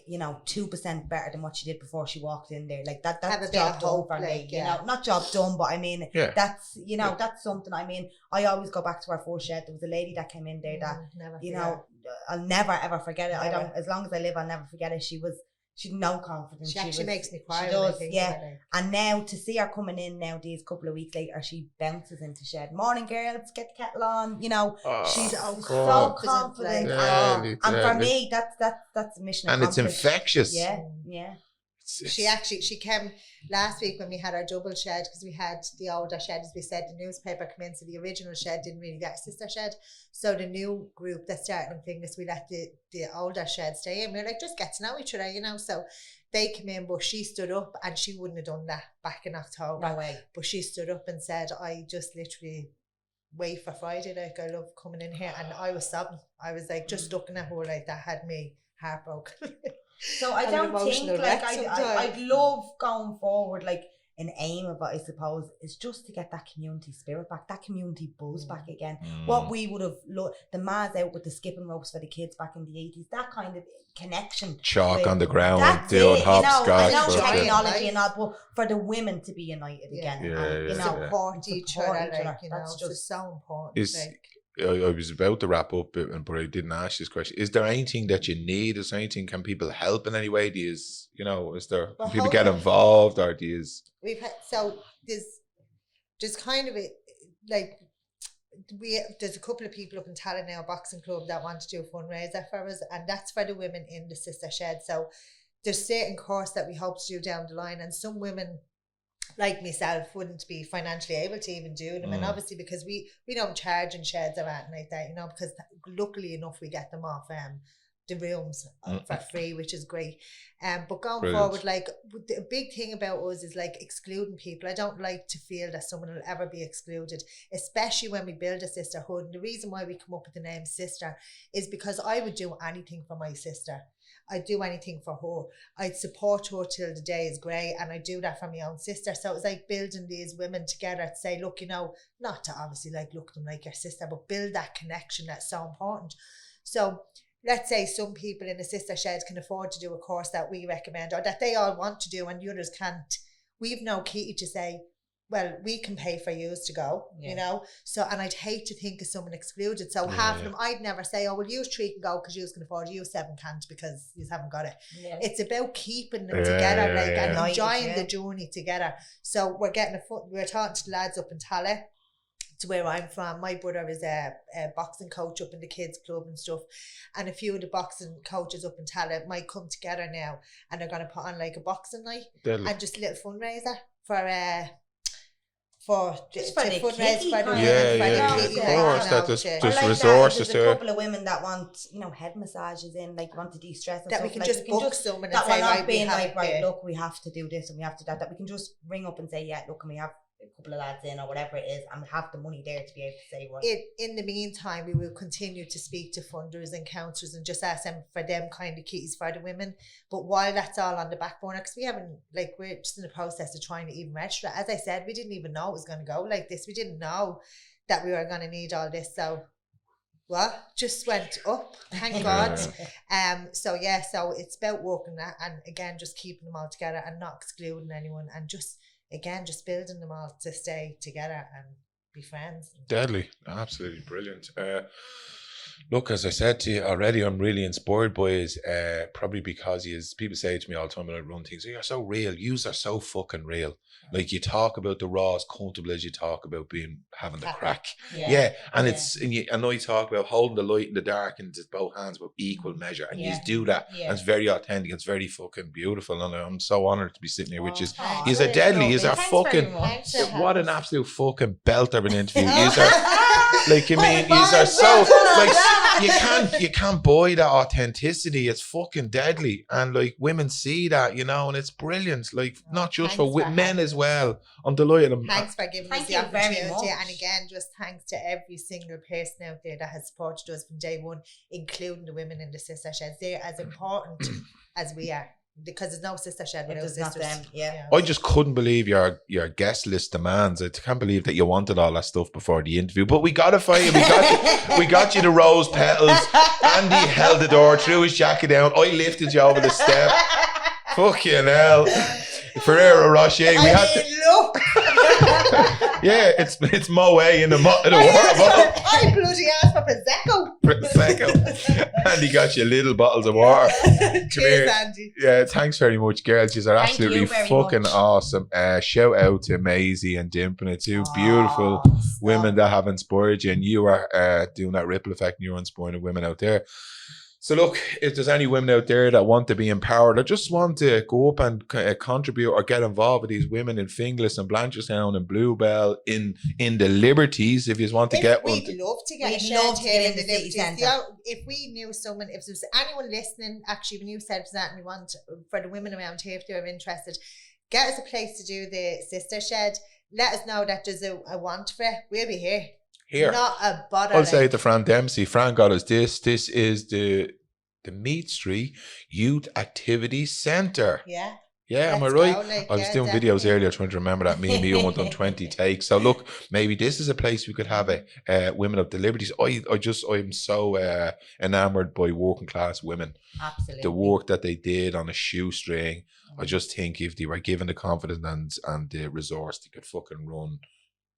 [SPEAKER 2] you know, 2% better than what she did before she walked in there, like that's
[SPEAKER 3] Have a bit
[SPEAKER 2] job
[SPEAKER 3] of
[SPEAKER 2] done
[SPEAKER 3] hope,
[SPEAKER 2] for me.
[SPEAKER 3] like,
[SPEAKER 2] You know, not job done, but I mean,
[SPEAKER 1] Yeah.
[SPEAKER 2] that's, you know,
[SPEAKER 1] Yeah.
[SPEAKER 2] that's something. I mean, I always go back to our first shed. There was a lady that came in there that,
[SPEAKER 3] Never
[SPEAKER 2] you
[SPEAKER 3] forget.
[SPEAKER 2] know, I'll never ever forget it. I
[SPEAKER 3] Never.
[SPEAKER 2] don't, as long as I live, I'll never forget it. She had no confidence.
[SPEAKER 3] She actually makes me cry.
[SPEAKER 2] She
[SPEAKER 3] when I
[SPEAKER 2] does,
[SPEAKER 3] think
[SPEAKER 2] yeah.
[SPEAKER 3] about it.
[SPEAKER 2] And now to see her coming in now, these couple of weeks later, she bounces into shed. Morning, girls, get the kettle on. You know, she's
[SPEAKER 3] so
[SPEAKER 2] so
[SPEAKER 1] God.
[SPEAKER 2] confident.
[SPEAKER 3] like,
[SPEAKER 1] Deadly,
[SPEAKER 2] And for
[SPEAKER 1] deadly.
[SPEAKER 2] me, that's a mission
[SPEAKER 1] And it's
[SPEAKER 2] accomplished.
[SPEAKER 1] infectious.
[SPEAKER 2] Yeah, yeah.
[SPEAKER 3] She came last week when we had our double shed, because we had the older shed, as we said, the newspaper come in, so the original shed didn't really get a sister shed. So the new group that started on Fingers, we let the older shed stay in. We were like, just get to know each other, you know. So they came in, but she stood up, and she wouldn't have done that back in October.
[SPEAKER 2] No way.
[SPEAKER 3] But she stood up and said, I just literally wait for Friday, like, I love coming in here. And I was sobbing. I was like, just looking at her like that had me heartbroken.
[SPEAKER 2] So I
[SPEAKER 3] I'm an
[SPEAKER 2] don't
[SPEAKER 3] emotional
[SPEAKER 2] think, like,
[SPEAKER 3] wreck
[SPEAKER 2] I'd
[SPEAKER 3] sometimes.
[SPEAKER 2] love going forward, like, an aim of it, I suppose, is just to get that community spirit back, that community buzz back again. What we would have loved, the ma's out with the skipping ropes for the kids back in the 80s, that kind of connection.
[SPEAKER 1] Chalk
[SPEAKER 2] with-
[SPEAKER 1] on the ground,
[SPEAKER 2] That's
[SPEAKER 1] doing
[SPEAKER 2] it, you know, I
[SPEAKER 1] hopscotch.
[SPEAKER 2] know
[SPEAKER 3] for
[SPEAKER 1] fucking-
[SPEAKER 2] technology and all, but for the women to be united
[SPEAKER 3] Yeah.
[SPEAKER 2] again.
[SPEAKER 1] Yeah,
[SPEAKER 2] and, you
[SPEAKER 1] yeah,
[SPEAKER 2] know,
[SPEAKER 1] yeah.
[SPEAKER 3] Support each other, like, you know,
[SPEAKER 2] That's
[SPEAKER 3] it's
[SPEAKER 2] just
[SPEAKER 3] just so important.
[SPEAKER 1] Is-
[SPEAKER 3] Like,
[SPEAKER 1] I was about to wrap up, but I didn't ask this question. Is there anything that you need? Is there anything? Can people help in any way? Do you, you know, is there,
[SPEAKER 3] Well,
[SPEAKER 1] can people get
[SPEAKER 3] how-
[SPEAKER 1] involved, or do you?
[SPEAKER 3] we've had, so there's kind of a, like, there's a couple of people up in Tallinn now, boxing club, that want to do a fundraiser for us, and that's for the women in the sister shed. So there's certain course that we hope to do down the line, and some women like myself wouldn't be financially able to even do them. And obviously because we don't charge in sheds or anything like that, you know, because luckily enough we get them off the rooms for free, which is great. But going
[SPEAKER 1] Brilliant.
[SPEAKER 3] forward, like, the big thing about us is, like, excluding people. I don't like to feel that someone will ever be excluded, especially when we build a sisterhood. And the reason why we come up with the name Sister is because I would do anything for my sister. I'd do anything for her. I'd support her till the day is grey, and I do that for my own sister. So it's like building these women together to say, look, you know, not to obviously like look at them like your sister, but build that connection that's so important. So let's say some people in the sister sheds can afford to do a course that we recommend, or that they all want to do and the others can't. We've no key to say, well, we can pay for yous to go, you know. So, and I'd hate to think of someone excluded. So half of them, I'd never say, oh, well, you 3 can go because you can afford it, you 7 can't because you haven't got it.
[SPEAKER 2] Yeah.
[SPEAKER 3] It's about keeping them together, like, and
[SPEAKER 2] United,
[SPEAKER 3] enjoying the journey together. So we're talking to the lads up in Tallinn, to where I'm from. My brother is a boxing coach up in the kids club and stuff, and a few of the boxing coaches up in Tallinn might come together now, and they're going to put on like a boxing night and just a little fundraiser
[SPEAKER 2] Just for the
[SPEAKER 3] fundraise
[SPEAKER 2] kitty
[SPEAKER 3] for the
[SPEAKER 2] kind
[SPEAKER 3] women, for
[SPEAKER 1] yeah,
[SPEAKER 3] the
[SPEAKER 1] of
[SPEAKER 3] kitty,
[SPEAKER 1] course,
[SPEAKER 3] like,
[SPEAKER 1] that
[SPEAKER 3] you
[SPEAKER 1] just-
[SPEAKER 3] know,
[SPEAKER 2] Or
[SPEAKER 1] just
[SPEAKER 2] like
[SPEAKER 1] resources
[SPEAKER 2] that, there's
[SPEAKER 1] to-
[SPEAKER 2] a couple of women that want, you know, head massages in, like, want to de-stress and
[SPEAKER 3] that
[SPEAKER 2] stuff.
[SPEAKER 3] we can
[SPEAKER 2] like,
[SPEAKER 3] just book someone and
[SPEAKER 2] that
[SPEAKER 3] say,
[SPEAKER 2] we're not
[SPEAKER 3] right, we
[SPEAKER 2] being
[SPEAKER 3] have
[SPEAKER 2] like,
[SPEAKER 3] it
[SPEAKER 2] right,
[SPEAKER 3] there.
[SPEAKER 2] look, we have to do this and we have to do that we can just ring up and say, yeah, look, can we have a couple of lads in or whatever it is, and have the money there to be able to say what.
[SPEAKER 3] In the meantime, we will continue to speak to funders and counsellors and just ask them for them kind of keys for the women. But while that's all on the back burner, because we haven't, like, we're just in the process of trying to even register. As I said, we didn't even know it was going to go like this. We didn't know that we were going to need all this. So What? Just went up, thank God. So it's about working that, and again, just keeping them all together and not excluding anyone, and just building them all to stay together and be friends.
[SPEAKER 1] Deadly, absolutely brilliant. Look, as I said to you already, I'm really inspired by his, probably because people say to me all the time when I run things, you're so real, yous are so fucking real. Like, you talk about the raw as comfortable as you talk about having the crack. Yeah. And and I talk about holding the light in the dark in both hands with equal measure. And you do that. And it's very authentic. It's very fucking beautiful. And I'm so honoured to be sitting here, which is, he's a deadly, he's a fucking, what an absolute fucking belter of an interview. He's like, I mean, these are so, like, you can't buy that authenticity. It's fucking deadly. And like, women see that, you know, and it's brilliant. Like, not just for men as well. I'm delighted.
[SPEAKER 3] Thanks for giving us the opportunity. And again, just thanks to every single person out there that has supported us from day one, including the women in the sister sheds. They're as important as we are. Because there's no sister shed without sisters. Them. Yeah.
[SPEAKER 1] I just couldn't believe your guest list demands. I can't believe that you wanted all that stuff before the interview. But we got it for you. We got you the rose petals. Andy held the door, threw his jacket down. I lifted you over the step. Fucking hell. Ferrero Rocher.
[SPEAKER 3] Look.
[SPEAKER 1] Yeah, it's Moet in the water bottle.
[SPEAKER 3] I bloody asked for
[SPEAKER 1] Prosecco. Andy got you little bottles of water.
[SPEAKER 3] Cheers, Andy.
[SPEAKER 1] Yeah, thanks very much, girls. You are absolutely fucking awesome. Shout out to Maisie and Dimpin, two beautiful women that have inspired you, and you are doing that ripple effect, and you're inspiring women out there. So look, if there's any women out there that want to be empowered or just want to go up and contribute or get involved with these women in Finglas and Blanchardstown and Bluebell in the Liberties, if you want to get one.
[SPEAKER 3] We'd love to get a shed here in the Liberties. If we knew someone, if there's anyone listening, actually, when you said that, we want for the women around here, if they're interested, get us a place to do the sister shed. Let us know that there's a want for it. We'll be here.
[SPEAKER 1] Here.
[SPEAKER 3] Not a bother.
[SPEAKER 1] I'll say to Fran Dempsey, Fran got us this. This is the Meat Street Youth Activity Centre.
[SPEAKER 3] Yeah.
[SPEAKER 1] Yeah, am I right? I was doing videos earlier trying to remember that. Me and Mio done 20 takes. So look, maybe this is a place we could have women of the Liberties. I'm so enamoured by working class women.
[SPEAKER 2] Absolutely.
[SPEAKER 1] The work that they did on a shoestring. I just think if they were given the confidence and the resource, they could fucking run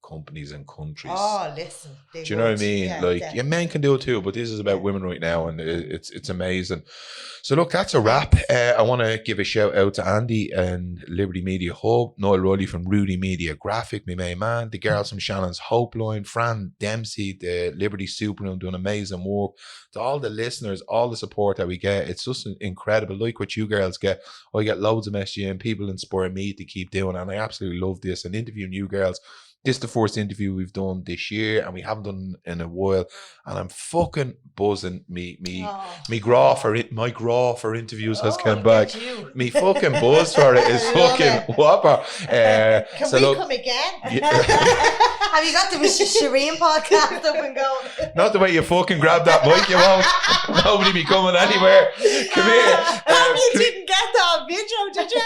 [SPEAKER 1] companies and countries.
[SPEAKER 3] Oh, listen.
[SPEAKER 1] Do you know what I mean? Yeah, men can do it too, but this is about women right now, and it's amazing. So look, that's a wrap. I want to give a shout out to Andy and Liberty Media Hub, Noel Riley from Rudy Media Graphic, my main man, the girls from Shannon's Hope Line, Fran Dempsey, the Liberty Superroom doing amazing work. To all the listeners, all the support that we get, it's just incredible. Like what you girls get, I get loads of messages and people inspire me to keep doing it, and I absolutely love this. And interviewing you girls, this is the first interview we've done this year, and we haven't done in a while. And I'm fucking buzzing. My graw for interviews has come back. Me fucking buzz for it is fucking whopper.
[SPEAKER 3] Can we come again?
[SPEAKER 2] Have you got the Shireen podcast up and going?
[SPEAKER 1] Not the way you fucking grab that mic, you won't. Nobody be coming anywhere. Come here.
[SPEAKER 3] You didn't get that on video, did you?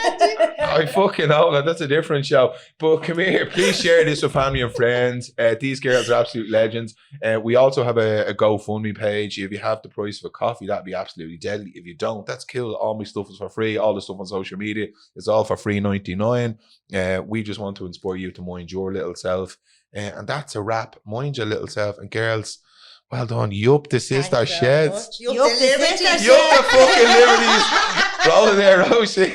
[SPEAKER 1] I fucking know that. That's a different show. But come here, please share this with family and friends. These girls are absolute legends. We also have a GoFundMe page. If you have the price of a coffee, that'd be absolutely deadly. If you don't, that's cool. All my stuff is for free. All the stuff on social media is all for $3.99. We just want to inspire you to mind your little self. And that's a wrap. Mind your little self. And girls, well done. You up the sister sheds.
[SPEAKER 3] You up the
[SPEAKER 1] fucking Liberties. Roll in there, Rosie.